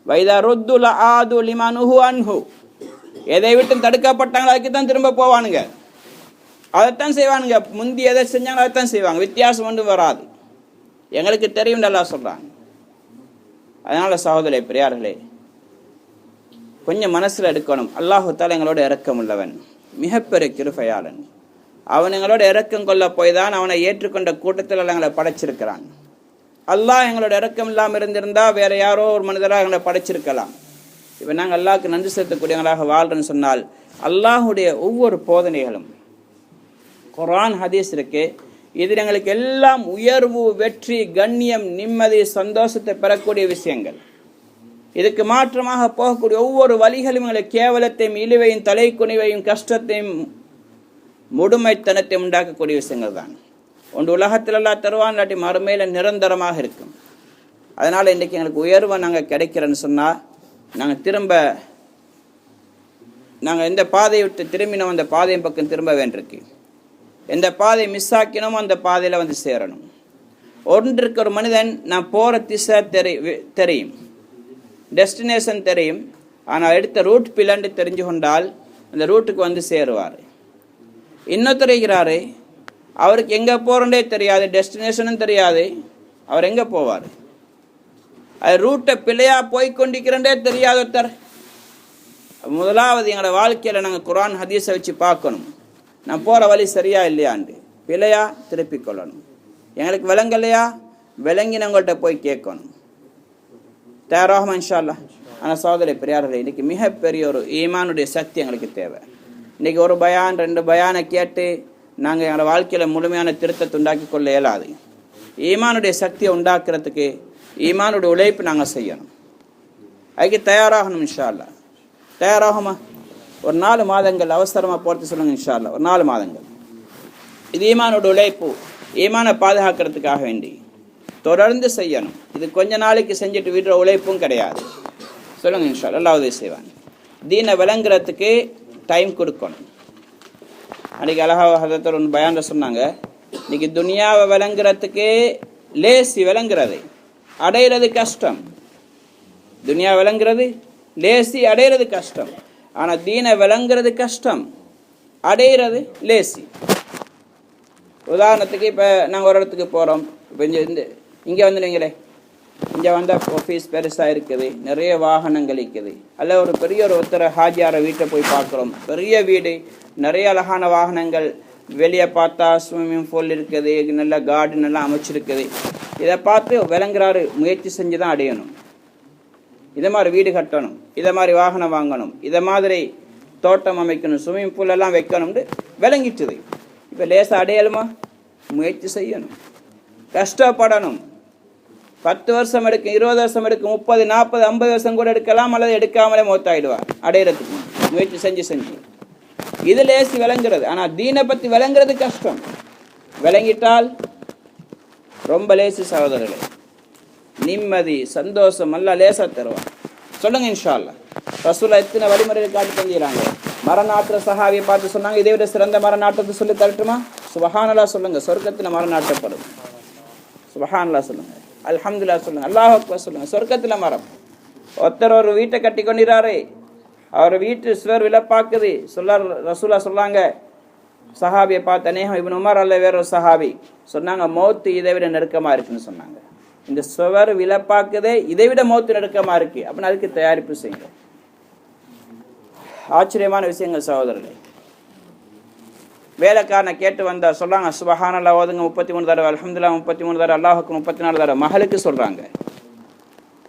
வைதா ருத்துல ஆது லிமானுஹு அன்ஹு, எதை விட்டு தடுக்கப்பட்டாங்களோ அதுக்கு தான் திரும்ப போவானுங்க, அதைத்தான் செய்வானுங்க. முந்தி எதை செஞ்சாங்களோ அதைத்தான் செய்வாங்க, வித்தியாசம் ஒன்றும் வராது. எங்களுக்கு தெரியும் நல்லா சொல்கிறாங்க. அதனால் சகோதரே பெரியார்களே, கொஞ்சம் மனசில் எடுக்கணும். அல்லாஹு தஆலா எங்களோட இரக்கம் உள்ளவன், மிகப்பெரிய கிருபையாளன். அவன் எங்களோட இரக்கம் கொள்ள போய் தான் அவனை ஏற்றுக்கொண்ட கூட்டத்தில் எங்களை படைச்சிருக்கிறான். அல்லாஹ் எங்களோட இரக்கம் இல்லாமல் இருந்திருந்தால் வேற யாரோ ஒரு மனிதராக எங்களை படைச்சிருக்கலாம். இப்போ நாங்கள் அல்லாஹ்க்கு நன்றி செலுத்தக்கூடியவங்களாக வாழ்றேன்னு சொன்னால், அல்லாஹுடைய ஒவ்வொரு போதனைகளும் குர்ஆன் ஹதீஸ் இருக்கு, இதில் எங்களுக்கு எல்லாம் உயர்வு, வெற்றி, கண்ணியம், நிம்மதி, சந்தோஷத்தை பெறக்கூடிய விஷயங்கள். இதுக்கு மாற்றமாக போகக்கூடிய ஒவ்வொரு வழிகளும் எங்களுக்கு கேவலத்தையும், இழிவையும், தலைக்குனிவையும், கஷ்டத்தையும், முழுமைத்தனத்தையும் உண்டாக்கக்கூடிய விஷயங்கள் தான். ஒன்று உலகத்தில் எல்லாம் தருவான், இல்லாட்டி மறுமையில் நிரந்தரமாக இருக்கும். அதனால் இன்றைக்கி எங்களுக்கு உயர்வை நாங்கள் கிடைக்கிறேன்னு சொன்னால், நாங்கள் எந்த பாதையை விட்டு திரும்பினோம் அந்த பாதையின் பக்கம் திரும்ப வேண்டியிருக்கு. எந்த பாதை மிஸ் ஆக்கினோமோ அந்த பாதையில் வந்து சேரணும். ஒன்றிற்கு ஒரு மனிதன் நான் போகிற திசை தெரியும், டெஸ்டினேஷன் தெரியும், ஆனால் எடுத்த ரூட் பிளண்டு தெரிஞ்சு கொண்டால் அந்த ரூட்டுக்கு வந்து சேருவார். இன்னொருத்தர் இருக்கிறாரு, அவருக்கு எங்கே போகிறோண்டே தெரியாது, டெஸ்டினேஷனும் தெரியாது, அவர் எங்கே போவார்? அது ரூட்டை பிள்ளையாக போய்கொண்டிருக்கிறண்டே தெரியாத ஒருத்தர். முதலாவது எங்களோட வாழ்க்கையில் நாங்கள் குர்ஆன் ஹதீஸை வச்சு பார்க்கணும், நான் போகிற வழி சரியா இல்லையாண்டு. பிழையா திருப்பி கொள்ளணும். எங்களுக்கு விளங்கலையா, விளங்கினவங்கள்ட்ட போய் கேட்கணும். தயாராகும் இன்ஷா அல்லாஹ். ஆனால் சகோதரி பெரியார்களே, இன்றைக்கி மிகப்பெரிய ஒரு ஈமானுடைய சக்தி எங்களுக்கு தேவை. இன்றைக்கி ஒரு பயான் 2 பயானை கேட்டு நாங்கள் எங்களோட வாழ்க்கையில் முழுமையான திருத்தத்தை உண்டாக்கி கொள்ள இயலாது. ஈமானுடைய சக்தியை உண்டாக்குறதுக்கு ஈமானுடைய உழைப்பு நாங்கள் செய்யணும். அதுக்கு தயாராகணும் இன்ஷா அல்லாஹ். தயாராகுமா? ஒரு 4 மாதங்கள் அவசரமாக போகிறது சொல்லுங்கள் இன்ஷா அல்லாஹ். ஒரு 4 மாதங்கள் இது ஈமானோட உழைப்பு, ஈமானை பாதுகாக்கிறதுக்காக வேண்டி தொடர்ந்து செய்யணும். இது கொஞ்ச நாளைக்கு செஞ்சுட்டு விடுற உழைப்பும் கிடையாது. சொல்லுங்கள் இன்ஷா அல்லாஹ், அல்லாஹ் உதவி செய்வாங்க. தீனை விளங்குறதுக்கு டைம் கொடுக்கணும். அன்றைக்கி அழகாக ஹதரத் ஒன்று பயான்ல சொன்னாங்க, இன்றைக்கி துனியாவை விளங்குறதுக்கு லேசி, விளங்குறது அடையிறது கஷ்டம். துனியா விளங்குறது லேசி, அடையிறது கஷ்டம். ஆனால் தீனை விளங்குறது கஷ்டம், அடையிறது லேசி. உதாரணத்துக்கு இப்போ நாங்கள் ஒரு இடத்துக்கு போகிறோம், இப்போ இங்கே வந்து நீங்களே இங்கே வந்தால் ஆஃபீஸ் பெருசாக இருக்குது, நிறைய வாகனங்கள் இருக்குது. அல்ல ஒரு பெரிய ஒருத்தர் ஹாஜியார வீட்டை போய் பார்க்குறோம், பெரிய வீடு, நிறைய அழகான வாகனங்கள், வெளியே பார்த்தா ஸ்விம்மிங் பூல் இருக்குது, நல்ல கார்டன் எல்லாம் அமைச்சிருக்குது. இதை பார்த்து விளங்குறாரு, முயற்சி செஞ்சு தான் அடையணும். இதை மாதிரி வீடு கட்டணும், இதை மாதிரி வாகனம் வாங்கணும், இதை மாதிரி தோட்டம் அமைக்கணும், ஸ்விம்மிங் பூல் எல்லாம் வைக்கணும்னு விளங்கிட்டுது. இப்போ லேசாக அடையலுமா? முயற்சி செய்யணும், கஷ்டப்படணும். 10 வருஷம் எடுக்கும், 20 வருஷம் எடுக்கும், 30, 40, 50 வருஷம் கூட எடுக்கலாம், அல்லது எடுக்காமலே மௌத்தாயிடுவார் அடையிறதுக்கு முயற்சி செஞ்சு. இது லேசி விளங்குறது. ஆனால் தீனை பற்றி விளங்குறது கஷ்டம். விளங்கிட்டால் ரொம்ப லேசி சகோதரர்களே. நிம்மதி, சந்தோஷம் எல்லாம் லேசாக தருவான். சொல்லுங்க இன்ஷா அல்லாஹ். ரசூலா எத்தனை வழிமுறைகள் காட்டி தந்துறாங்க. மரணாற்ற சஹாபியை பார்த்து சொன்னாங்க, இதை விட சிறந்த மரணாட்டத்தை சொல்லி தரட்டுமா? சுபஹானல்லாஹ் சொல்லுங்க, சொர்க்கத்தில் மரணாட்டப்படும். சுபஹானல்லாஹ் சொல்லுங்க, அல்ஹம்துலில்லாஹ் சொல்லுங்க, அல்லாஹ் அக்பர் சொல்லுங்க, சொர்க்கத்தில் மரம். ஒருத்தர் ஒரு வீட்டை கட்டி கொண்டிறாரு, அவர் வீட்டு சுவர் விழப்பாக்குது. ரசூலா சொல்லாங்க, சஹாபியை பார்த்து, அநேகம் இப்னு உமர் அல்ல வேற ஒரு சஹாபி சொன்னாங்க, மௌத்து இதை விட நெருக்கமாக இருக்குன்னு சொன்னாங்க. இந்த சுவர் விழப்பாக்குதே இதை விட மௌத்து நெருக்கமாக இருக்கு அப்படின்னு அதுக்கு தயாரிப்பு செய்யுங்க. ஆச்சரியமான விஷயங்கள் சகோதரர்களே. வேலைக்காரனை கேட்டு வந்தா சொல்றாங்க, சுபஹானல்லாஹ் ஓதுங்க 33 தடவை, அல்ஹம்துலில்லாஹ் 33 தடவை, அல்லாஹுக்கு 34 தடவை. மகளுக்கு சொல்றாங்க.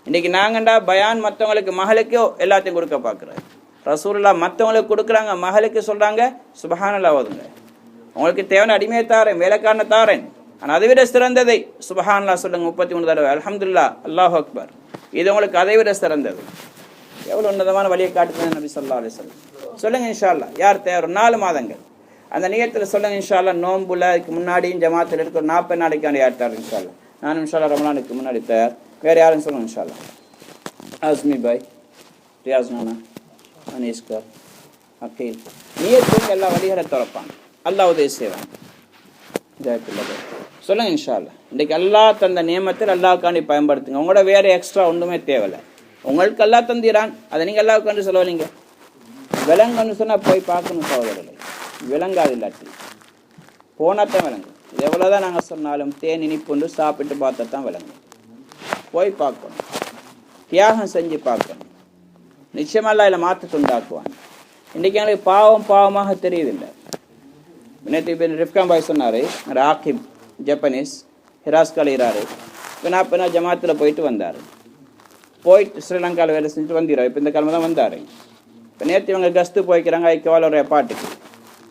இன்னைக்கு நாங்கண்டா பயான் மற்றவங்களுக்கு மகளுக்கு எல்லாத்தையும் கொடுக்க பார்க்குறாரு. ரசூலுல்லாஹ் மற்றவங்களுக்கு கொடுக்குறாங்க, மகளுக்கு சொல்றாங்க சுபஹானல்லாஹ் ஓதுங்க. உங்களுக்கு தேவையான அடிமையை தாரேன், வேலைக்காரனை தாரேன், ஆனால் அதை விட சிறந்ததை சுபஹானல்லாஹ் சொல்லுங்க 33 தடவை, அல்ஹம்துலில்லாஹ், அல்லாஹு அக்பர். இது உங்களுக்கு அதை விட சிறந்தது. எவ்வளோ உன்னதமான வழியை காட்டுறது நபி ஸல்லல்லாஹு அலைஹி வஸல்லம். சொல்லுங்க இன்ஷா அல்லாஹ். யார் தயார்? 4 மாதங்கள் அந்த நியத்தில் சொல்லுங்க இன்ஷா அல்லாஹ். நோம்புல அதுக்கு முன்னாடியும் ஜமாத்தில் இருக்கிற 40 நாளைக்கான யார் தயார் இன்ஷா அல்லாஹ்? நானும் இன்ஷா அல்லாஹ் ரமலானுக்கு முன்னாடி தயார். வேறு யாரும் சொல்லுங்க இன்ஷா அல்லாஹ். ஆஸ்மி பாய், ரியாஸ் நானா, அனீஸ்கர், அக்கீல். நியத்துக்கு எல்லா வழிகளை திறப்பாங்க, அல்லாஹ் உதவி செய்வாங்க. சொல்லுங்க இன்ஷா அல்லாஹ். இன்றைக்கு அல்லாஹ் தந்த நியமத்தில் அல்லாஹ்க்காண்டி பயன்படுத்துங்க. உங்களோட வேறு எக்ஸ்ட்ரா ஒன்றுமே தேவையில்லை. உங்களுக்கு அல்லாஹ் தந்திரான், அதை நீங்கள் அல்லாஹ்க்காண்டி சொல்லுவீங்க. விலங்குன்னு சொன்னால் போய் பார்க்கணும் சகோதரர்களை. விளங்காது இல்லாட்டி போனாத்தான் விளங்கும். இது எவ்வளோதான் நாங்கள் சொன்னாலும் தேன் இனிப்புண்டு சாப்பிட்டு பார்த்தா தான் விளங்கும். போய் பார்க்கணும், தியாகம் செஞ்சு பார்க்கணும். நிச்சயமாக இல்லை மாற்றத்தை உண்டாக்குவான். இன்றைக்கி எங்களுக்கு பாவமாக தெரியுதில்லை. நேற்று ரிஃப்கான் பாய் சொன்னார், ஆக்கிப் ஜப்பனீஸ் ஹிராஸ்கால் இறாரு. இப்போ ஜமாத்தில் போயிட்டு வந்தார். போயிட்டு ஸ்ரீலங்காவில் வேலை செஞ்சுட்டு வந்துடுறாரு. இப்போ இந்த கிழமை தான் வந்தார். இப்போ நேற்று இவங்க கஸ்து போய்க்கிறாங்க ஐக்கியவாளோட பாட்டுக்கு.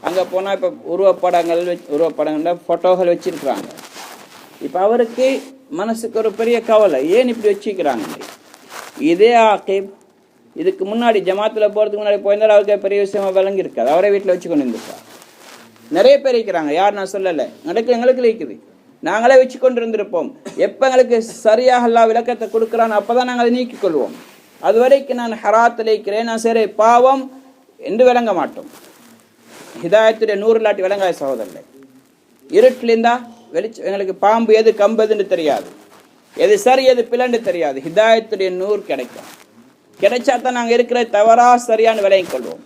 அங்கே போனால் இப்போ உருவப்படங்கள் ஃபோட்டோகள் வச்சுருக்குறாங்க. இப்போ அவருக்கு மனசுக்கு ஒரு பெரிய கவலை, ஏன் இப்படி வச்சுக்கிறாங்க? இதே ஆக்கிப் இதுக்கு முன்னாடி ஜமாத்தில் போகிறதுக்கு முன்னாடி போயிருந்தால் அவருக்கு பெரிய விஷயமா விளங்கியிருக்காது. அவரே வீட்டில் வச்சு கொண்டு இருந்திருக்கார். நிறைய பேர் இருக்கிறாங்க, யார் நான் சொல்லலை, எங்களுக்கு இருக்குது. நாங்களே வச்சு கொண்டு இருந்திருப்போம். எப்போ எங்களுக்கு சரியாக எல்லாம் விளக்கத்தை கொடுக்குறான்னு அப்போ தான் நாங்கள் அதை நீக்கிக் கொள்வோம். அது வரைக்கும் நான் ஹராத்தில் இருக்கிறேன், நான் சரி பாவம் என்று விளங்க மாட்டோம். ஹிதாயத்துடைய 100 இல்லாட்டி விளங்காய சகோதரர்களே. இருட்டிலிருந்தா எங்களுக்கு பாம்பு எது கம்பதுன்னு தெரியாது, எது சரி எது பிளண்டு தெரியாது. ஹிதாயத்துடைய 100 கிடைக்கும். கிடைச்சா தான் நாங்கள் இருக்கிற தவறா சரியானு விளங்கிக் கொள்வோம்.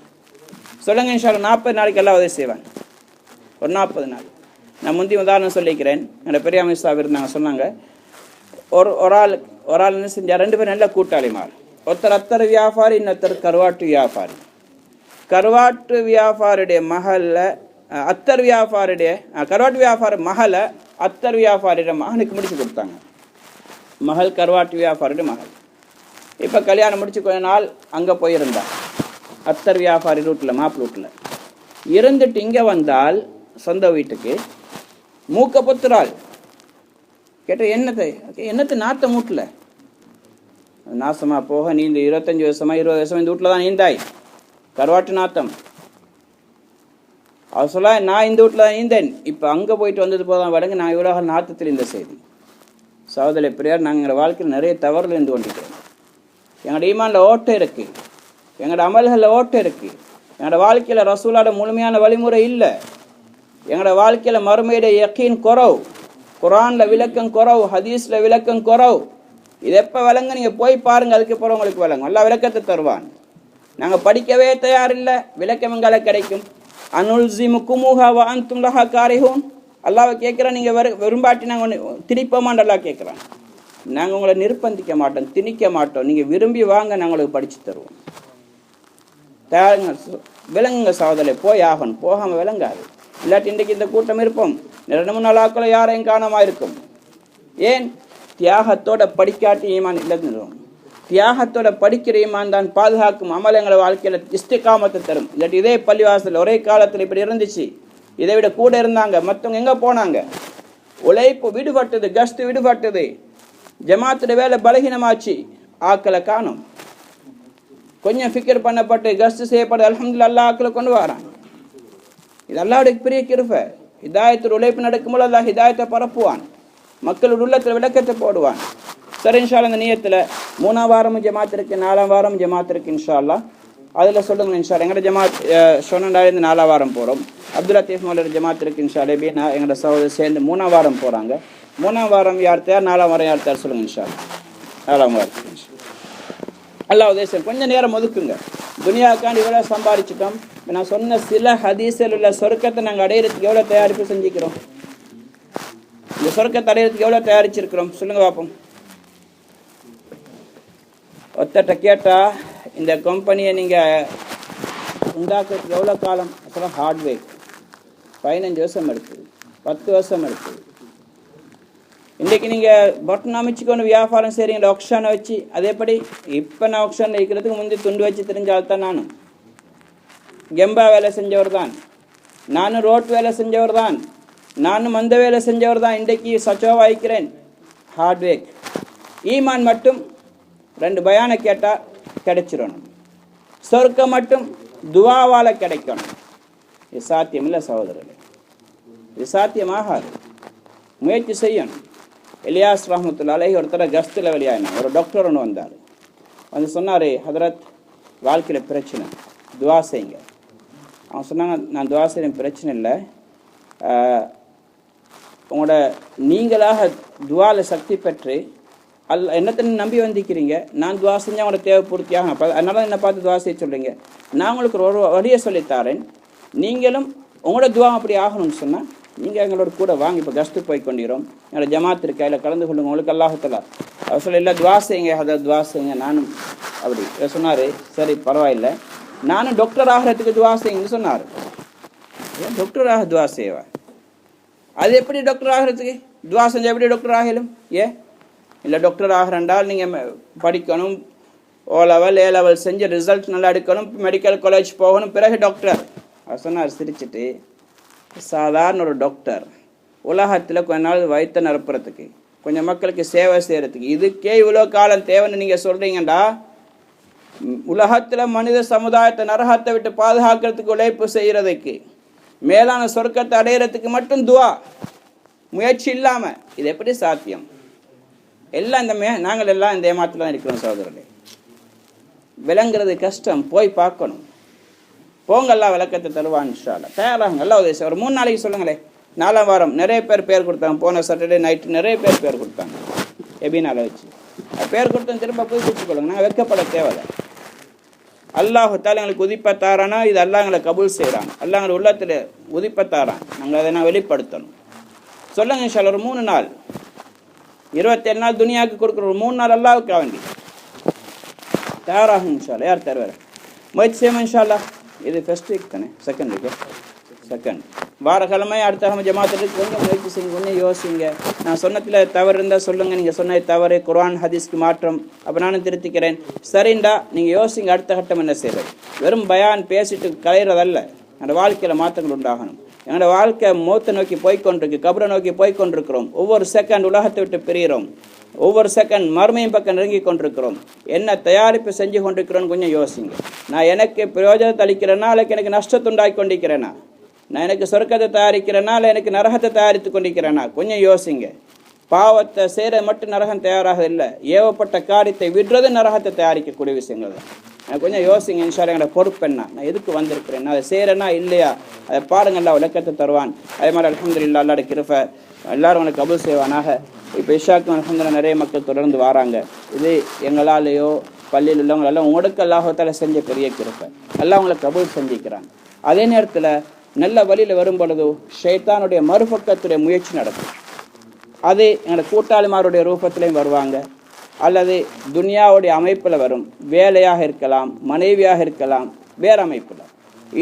சொல்லுங்க இன்ஷா அல்லாஹ். 40 நாளைக்கு எல்லாம் உதவி செய்வாங்க. ஒரு 40 நாள். நான் முந்தி உதாரணம் சொல்லிக்கிறேன். என்னோட பெரிய அமைச்சர் இருந்தாங்க, சொன்னாங்க ஒரு ஆள் என்ன செஞ்சார், 2 பேர் நல்ல கூட்டாளிமார். ஒருத்தர் அத்தர் வியாபாரி, இன்னொருத்தர் கருவாட்டு வியாபாரி. கருவாட்டு வியாபாரியுடைய மகளில் அத்தர் வியாபாரியுடைய கருவாட்டு வியாபாரி மகளை அத்தர் வியாபாரியுடைய மகனுக்கு முடிச்சு கொடுத்தாங்க. மகள் கருவாட்டு வியாபாரியுடைய மகள். இப்போ கல்யாணம் முடிச்சு கொஞ்ச நாள் அங்கே போயிருந்தார், அத்தர் வியாபாரி ரூட்டில், மாப்பிள் ரூட்டில் இருந்துட்டு இங்கே வந்தால் சொந்த வீட்டுக்கு மூக்க பொத்துறாள். கேட்ட என்னத்தை நாத்த மூட்டில் நாசமாக போக, நீ இந்த 25 வருஷமா 20 வருஷமா இந்த வீட்டில் தான் நீந்தாய், கருவாட்டு நாத்தம். அவர் சொல்ல, நான் இந்த வீட்டில் தான் நீந்தேன், இப்போ அங்கே போயிட்டு வந்தது போதான் வடங்கு நான் இவ்வளோ நாத்தத்தில் இந்த செய்தி. சகோதரி பிரியார், நாங்கள் எங்கள் வாழ்க்கையில் நிறைய தவறுகள் இருந்து கொண்டிருக்கிறோம். எங்களோட ஈமானில் ஓட்டை இருக்குது, எங்களோட அமல்களில் ஓட்டை இருக்குது. எங்களோட வாழ்க்கையில் ரசூலோட முழுமையான வழிமுறை இல்லை. எங்களோட வாழ்க்கையில் மறுமையுடைய யக்கீன் குறவு, குரானில் விளக்கம் குறவு, ஹதீஸில் விளக்கம் குறவு. இது எப்போ விளங்க நீங்கள் போய் பாருங்கள், அதுக்கப்புறம் உங்களுக்கு விளங்கும். எல்லா விளக்கத்தை தருவான். நாங்கள் படிக்கவே தயாரில்லை, விளக்கம் எங்களை கிடைக்கும். அனுல்ஸிமுகுமுஹா வ அன்தும் லஹா காரிஹூன். அல்லாஹ்வை கேட்குறேன், நீங்கள் விரும்பாட்டி நாங்கள் திருப்பமான்னு அல்லாஹ் கேட்குறான். நாங்கள் உங்களை நிர்பந்திக்க மாட்டோம், திணிக்க மாட்டோம். நீங்கள் விரும்பி வாங்க, நாங்கள் உங்களுக்கு படித்து தருவோம். தயாருங்க, விளங்குங்க சகோதரே. போய் ஆகணும், போகாமல் விளங்காது. இல்லாட்டி இன்றைக்கு இந்த கூட்டம் இருப்போம், 2-3 நாளாக்களை யாரையும் காணாமல் இருக்கும். ஏன்? தியாகத்தோட படிக்காட்டி ஈமான் இல்லைன்னு. தியாகத்தோட படிக்கிற ஈமான் தான் பாதுகாக்கும். அமல் எங்களை வாழ்க்கையில் இஸ்திகாமத்தை தரும். இல்லாட்டி இதே பள்ளிவாசல் ஒரே காலத்தில் இப்படி இருந்துச்சு, இதை விட கூட இருந்தாங்க, மற்றவங்க எங்கே போனாங்க? உழைப்பு விடுபட்டது, கஸ்து விடுபட்டது, ஜமாத்துடைய வேலை பலகீனமாச்சு, ஆக்களை காணும். கொஞ்சம் ஃபிக்கர் பண்ணப்பட்டு கஸ்து செய்யப்பட்டு அல்ஹம்துலில்லாஹ் அல்லாஹ் ஆக்களை கொண்டு வரான். இது அல்லாஹ்வுடைய பெரிய கிருபை. ஹிதாயத்தில் உழைப்பு நடக்கும்போது அல்லாஹ் ஹிதாயத்தை பரப்புவான், மக்களுடைய உள்ளத்தில் விளக்கத்தை போடுவான். சரி, இன்ஷா அல்லாஹ் இந்த நியத்தில் 3ஆம் வாரமும் ஜமாத் இருக்கு, 4ஆம் வாரம் ஜமாத் இருக்கு இன்ஷா அல்லாஹ். அதில் சொல்லுங்க இன்ஷா அல்லாஹ். எங்களோட ஜமாத் சொன்னாலேருந்து 4ஆம் வாரம் போகிறோம். அப்துல் லத்தீஃப் மௌலவி ஜமாத் இருக்கு இன்ஷா அல்லாஹ். நான் எங்களோட சகோதரர் சேர்ந்து 3ஆம் வாரம் போகிறாங்க. 3ஆம் வாரம் யார் தயார், 4ஆம் வாரம் யார் தயார் சொல்லுங்க இன்ஷா அல்லாஹ். 4ஆம் வாரம் அல்லாஹ் உதேசம். கொஞ்சம் நேரம் ஒதுக்குங்க. துனியாக்காண்டி இவ்வளோ சம்பாதிச்சிட்டோம். நான் சொன்ன சில ஹதீஸில் உள்ள சொர்க்கத்தை நாங்கள் அடையிறதுக்கு எவ்வளோ தயாரிப்பு செஞ்சுக்கிறோம்? இந்த சொர்க்கத்தை அடையிறதுக்கு எவ்வளோ தயாரிச்சிருக்கிறோம் சொல்லுங்க பார்ப்போம். ஒத்தட்ட கேட்டால் இந்த கம்பெனியை நீங்கள் உண்டாக்குறதுக்கு எவ்வளோ காலம்? அப்புறம் ஹார்ட்வேர் 15 வருஷம் எடுக்குது, 10 வருஷம் எடுக்குது. இன்றைக்கி நீங்கள் பட்டன் அமைச்சிக்கொண்டு வியாபாரம் செய்கிறீங்க ஒக்ஷானை வச்சு. அதேபடி இப்போ நான் ஒக்ஷானில் இருக்கிறதுக்கு முந்தைய துண்டு வச்சு தெரிஞ்சால் தான் நானும் கெம்பா வேலை செஞ்சவர் தான், நானும் ரோட் வேலை செஞ்சவர் தான், நானும் மந்த வேலை செஞ்சவர் தான். இன்றைக்கு சச்சோவாக வைக்கிறேன். ஹார்ட்வேர் ஈமான் மட்டும் 2 பயானை கேட்டால் கிடைச்சிடணும். சொர்க்கம் மட்டும் துவாவால் கிடைக்கணும். இது சாத்தியம் இல்லை சகோதரர்களே, இது சாத்தியமாகாது. முயற்சி செய்யணும். இலியாஸ் ரஹ்மத்துல்லாஹி அலைஹி ஒருத்தர் கஸ்தில் வெளியாயினா ஒரு டாக்டர் ஒன்று வந்தார். வந்து சொன்னார், ஹதரத் வாழ்க்கையில் பிரச்சனை, துவா செய்யுங்க. அவன் சொன்னாங்க, நான் துவா செய்ய பிரச்சனை இல்லை, உங்களோட நீங்களாக துவாவில் சக்தி பெற்று என்னத்தை நம்பி வந்திருக்கிறீங்க, நான் துவா செஞ்சு அவங்களோட தேவை பூர்த்தியாகும். அப்போ அதனால என்னை பார்த்து துவா செய்ய சொல்கிறீங்க. நான் உங்களுக்கு ஒரு வழியை சொல்லித்தாரேன், நீங்களும் உங்களோட துவா அப்படி ஆகணும்னு சொன்னால் நீங்கள் எங்களோட கூட வாங்க. இப்போ கஸ்ட்டு போய் கொண்டிருக்கிறோம், எங்களோட ஜமாத் இருக்கா, இல்லை கலந்து கொள்ளுங்க, உங்களுக்கு அல்லாஹுத்தலா அவர் சொல்ல இல்லை துவா செய்யுங்க, அதை துவா செய்யுங்க. நானும் அப்படி சொன்னார். சரி பரவாயில்லை, நானும் டாக்டர் ஆகிறதுக்கு துவா செய்யுங்கன்னு சொன்னார். டாக்டராக துவா செய்வா, அது எப்படி டாக்டர் ஆகிறதுக்கு துவா செஞ்சால் எப்படி டாக்டர் ஆகலும்? இல்லை டாக்டர் ஆகிறண்டால் நீங்கள் படிக்கணும், ஓ லெவல் ஏ லெவல் செஞ்சு ரிசல்ட் நல்லா எடுக்கணும், மெடிக்கல் காலேஜ் போகணும், பிறகு டாக்டர். அவர் சொன்னார் சிரிச்சுட்டு, சாதாரண ஒரு டாக்டர் உலகத்தில் கொஞ்ச நாள் வயிற்று நிரப்புறதுக்கு, கொஞ்சம் மக்களுக்கு சேவை செய்கிறதுக்கு, இதுக்கே இவ்வளோ காலம் தேவைன்னு நீங்கள் சொல்கிறீங்கண்டா, உலகத்தில் மனித சமுதாயத்தை நரகத்தை விட்டு பாதுகாக்கிறதுக்கு உழைப்பு செய்கிறதுக்கு, மேலான சொர்க்கத்தை அடையிறதுக்கு மட்டும் துவா முயற்சி இல்லாமல் இது எப்படி சாத்தியம்? எல்லாம் இந்த நாங்கள் எல்லாம் இந்த ஏமாத்தில் தான் இருக்கிறோம் சகோதரர்களே. விளங்குறது கஷ்டம், போய் பார்க்கணும். போங்கெல்லாம் விளக்கத்தை தருவான் இன்ஷா அல்லாஹ். தயாராகுங்க. எல்லாம் உதவி ஒரு 3 நாளைக்கு சொல்லுங்களேன். 4ஆம் வாரம் நிறைய பேர் கொடுத்தாங்க. போன சாட்டர்டே நைட்டு நிறைய பேர் கொடுத்தாங்க. எபினால வச்சு பேர் கொடுத்தோம். திரும்ப போய் கொடுத்துக்கொள்ளுங்க. நாங்கள் வெக்கப்பட தேவையில்லை. அல்லாஹால எங்களுக்கு உதிப்பத்தாரானா இது அல்லாஹ் எங்களை கபூல் செய்கிறாங்க. அல்லாஹ் எங்களை உள்ளத்தில் உதிப்பத்தாரான். நாங்கள் அதை நான் வெளிப்படுத்தணும். சொல்லுங்க இன்ஷா அல்லாஹ். ஒரு 3 நாள் 27 நாள் துனியாவுக்கு கொடுக்குற ஒரு 3 நாள் அல்லாஹ்வுக்கு வேண்டி தயாராகும் இன்ஷா அல்லாஹ். யார் தருவார்? முயற்சி செய்வோம் இன்ஷா அல்லாஹ். இது ஃபர்ஸ்ட் வீக் தானே, செகண்ட் வீக்கு, செகண்ட் வாரக்கிழமை அடுத்த கிழமை ஜமாத்துக்கு கொஞ்சம் முயற்சி செய்யுங்க, கொஞ்சம் யோசிங்க. நான் சொன்னதில் தவறு இருந்தால் சொல்லுங்கள். நீங்கள் சொன்னது தவறு, குர்ஆன் ஹதீஸ்க்கு மாற்றம், அப்போ நானும் திருத்திக்கிறேன். சரிண்டா நீங்கள் யோசிங்க, அடுத்த கட்டம் என்ன செய்கிறது. வெறும் பயான் பேசிட்டு கலையிறதல்ல, என்னோட வாழ்க்கையில் மாற்றங்கள் உண்டாகணும். என்னோட வாழ்க்கை மௌத்தை நோக்கி போய்கொண்டிருக்கு, கபரை நோக்கி போய்கொண்டிருக்கிறோம். ஒவ்வொரு செகண்ட் உலகத்தை விட்டு பிரிகிறோம், ஒவ்வொரு செகண்ட் மறுமையும் பக்கம் நெருங்கி கொண்டிருக்கிறோம். என்ன தயாரிப்பு செஞ்சு கொண்டிருக்கிறோன்னு கொஞ்சம் யோசிங்க. நான் எனக்கு பிரயோஜனத்தை அளிக்கிறேன்னா, அல்லது எனக்கு நஷ்டத்தை உண்டாக்கி கொண்டிருக்கிறேன்னா, நான் எனக்கு சொர்க்கத்தை தயாரிக்கிறேன்னா, இல்லை எனக்கு நரகத்தை தயாரித்து கொண்டிருக்கிறேன்னா, கொஞ்சம் யோசிங்க. பாவத்தை செய்கிற மட்டும் நரகம் தயாராக இல்லை, ஏவப்பட்ட காரியத்தை விடுறது நரகத்தை தயாரிக்கக்கூடிய விஷயங்கள் தான். எனக்கு கொஞ்சம் யோசிங்க இன்ஷா அல்லாஹ். என்னோட பொறுப்பு என்ன, நான் எதுக்கு வந்திருக்கிறேன், நான் அதை செய்கிறேன்னா இல்லையா, அதை பாருங்கள். எல்லாம் விளக்கத்தை தருவான். அதே மாதிரி அல்ஹம்துலில்லாஹ் அல்லாஹ்வுடைய கிருபை எல்லாரும் உனக்கு கபூல் செய்வானாக. இப்போ இஷாக்கும் அல்ஹம்துலில்லாஹ் நிறைய மக்கள் தொடர்ந்து வராங்க. இது எங்களாலேயோ பள்ளியில் உள்ளவங்களெல்லாம் உங்களுக்கு அல்லாஹ்வுத்தாலா செஞ்ச பெரிய கிருபை. எல்லாம் உங்களை கபூல் செஞ்சுக்கிறாங்க. அதே நேரத்தில் நல்ல வழியில் வரும் பொழுது ஷைத்தானுடைய மறுபக்கத்துடைய முயற்சி நடக்கும். அது எங்களோட கூட்டாளிமாருடைய ரூபத்திலையும் வருவாங்க, அல்லது துனியாவுடைய அமைப்பில் வரும். வேலையாக இருக்கலாம், மனைவியாக இருக்கலாம், வேறு அமைப்பில்.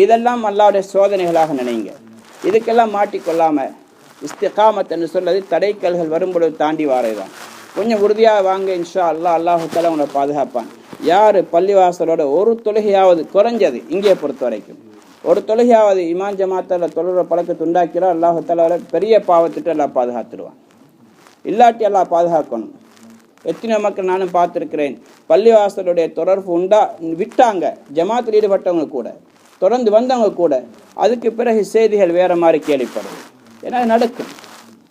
இதெல்லாம் அல்லாஹ்வுடைய சோதனைகளாக நினைங்க. இதுக்கெல்லாம் மாட்டிக்கொள்ளாமல் இஸ்திகாமத் என்று சொல்வது தடைக்கல்கள் வரும்பொழுது தாண்டி வாரதுதான். கொஞ்சம் உறுதியாக வாங்க, இன்ஷா அல்லாஹ் அல்லாஹு தஆலா உங்களை பாதுகாப்பான். யார் பள்ளிவாசலோட ஒரு தொழுகையாவது குறைஞ்சது, இங்கே பொறுத்த வரைக்கும் ஒரு தொழுகையாவது இமாம் ஜமாத்தில் தொழுகிற பழக்கத்தை உண்டாக்கிறா, அல்லாஹு தஆலா பெரிய பாவத்திட்டு எல்லாம் பாதுகாத்துடுவான். இல்லாட்டி எல்லாம் பாதுகாக்கணும். எத்தனை மக்கள் நானும் பார்த்துருக்கிறேன், பள்ளிவாசலுடைய தொடர்பு விட்டாங்க, ஜமாத்தில் ஈடுபட்டவங்க கூட, தொடர்ந்து வந்தவங்க கூட, அதுக்கு பிறகு செய்திகள் வேறு மாதிரி கேள்விப்படுது. ஏன்னா நடக்கும்,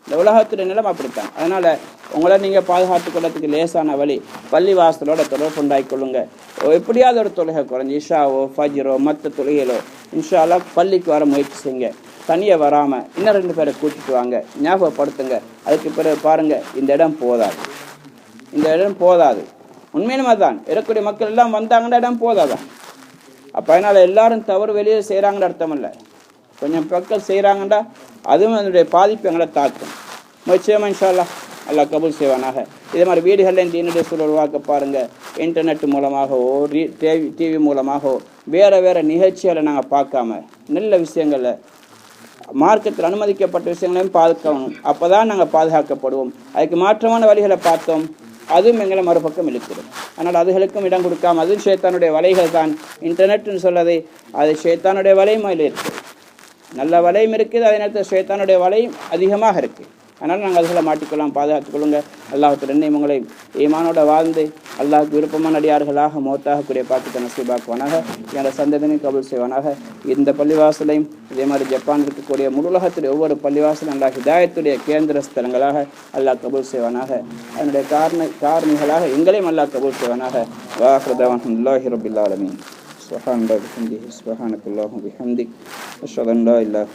இந்த உலகத்துடைய நிலம் அப்படித்தான். அதனால் உங்களை நீங்கள் பாதுகாத்து கொள்றதுக்கு லேசான வழி, பள்ளிவாசலோட தொடர்பு உண்டாக்கிக்கொள்ளுங்க. எப்படியாவது ஒரு தொழுகை குறைஞ்சி இஷாவோ ஃபஜ்ரோ மற்ற தொழுகைகளோ இன்ஷா அல்லாஹ் பள்ளிக்கு வர முயற்சி செய்யுங்க. தனியாக வராமல் இன்னும் 2 பேரை கூட்டிட்டு வாங்க, ஞாபகப்படுத்துங்க. அதுக்கு பிறகு பாருங்கள், இந்த இடம் போதாது, இந்த இடம் போதாது. உண்மையிலுமே தான் இருக்கக்கூடிய மக்கள் எல்லாம் வந்தாங்கன்னா இடம் போதாதான். அப்போ அதனால் எல்லாரும் தவறு வெளியே செய்கிறாங்கன்னு அர்த்தம் இல்லை. கொஞ்சம் மக்கள் செய்கிறாங்கண்டா அதுவும் அதனுடைய பாதிப்பு எங்களை தாக்கும். நிச்சயமாக இன்ஷா அல்லாஹ் அல்லாஹ் கபூல் செய்வானாக. இதே மாதிரி வீடுகளில் தீனுடைய சூழல் உருவாக்க பாருங்கள். இன்டர்நெட் மூலமாகவோ டிவி மூலமாகவோ வேறு நிகழ்ச்சிகளை நாங்கள் பார்க்காம நல்ல விஷயங்களை, மார்க்கத்தில் அனுமதிக்கப்பட்ட விஷயங்களையும் பார்க்கணும். அப்போ தான் நாங்கள் பாதுகாக்கப்படுவோம். அதுக்கு மாற்றமான வழிகளை பார்த்தோம், அதுவும் எங்களை மறுபக்கம் இழுக்கிறோம். அதனால் அதுகளுக்கும் இடம் கொடுக்காம, அதுவும் ஷைத்தானுடைய வலைகள் தான். இன்டர்நெட்னு சொல்லதை அது ஷைத்தானுடைய வலையும் அதில் இருக்குது, நல்ல வலையும் இருக்குது, அதே நேரத்தில் ஷைத்தானுடைய வலையும் அதிகமாக இருக்குது. அதனால் நாங்கள் அதுகளை மாட்டிக்கொள்ளலாம், பாதுகாத்துக்கொள்ளுங்க. அல்லாஹ்வுடைய என்னையும் உங்களை ஈமானோட வாழ்ந்து அல்லாஹ்வுக்கு விருப்பமான அடியார்களாக மௌத்தாகக்கூடிய பாக்கியத்தை நசீபாக்குவானாக. என்னோட சந்ததியை கபூல் செய்வானாக. இந்த பள்ளிவாசலையும் இதே மாதிரி ஜப்பான் இருக்கக்கூடிய முழு உலகத்துடைய ஒவ்வொரு பள்ளிவாசலும் அல்லாஹ் ஹிதாயத்துடைய கேந்திர ஸ்தலங்களாக அல்லாஹ் கபூல் செய்வானாக. அதனுடைய காரணிகளாக எங்களையும் அல்லாஹ் கபூல் செய்வானாக. வாஹிரு தஅவானா அல்ஹம்துலில்லாஹி ரப்பில் ஆலமீன். சுப்ஹானல்லாஹி வபிஹம்திஹி சுப்ஹானக்கல்லாஹு வபிஹம்திக் அஷ்ஹது அன் லா இலாஹா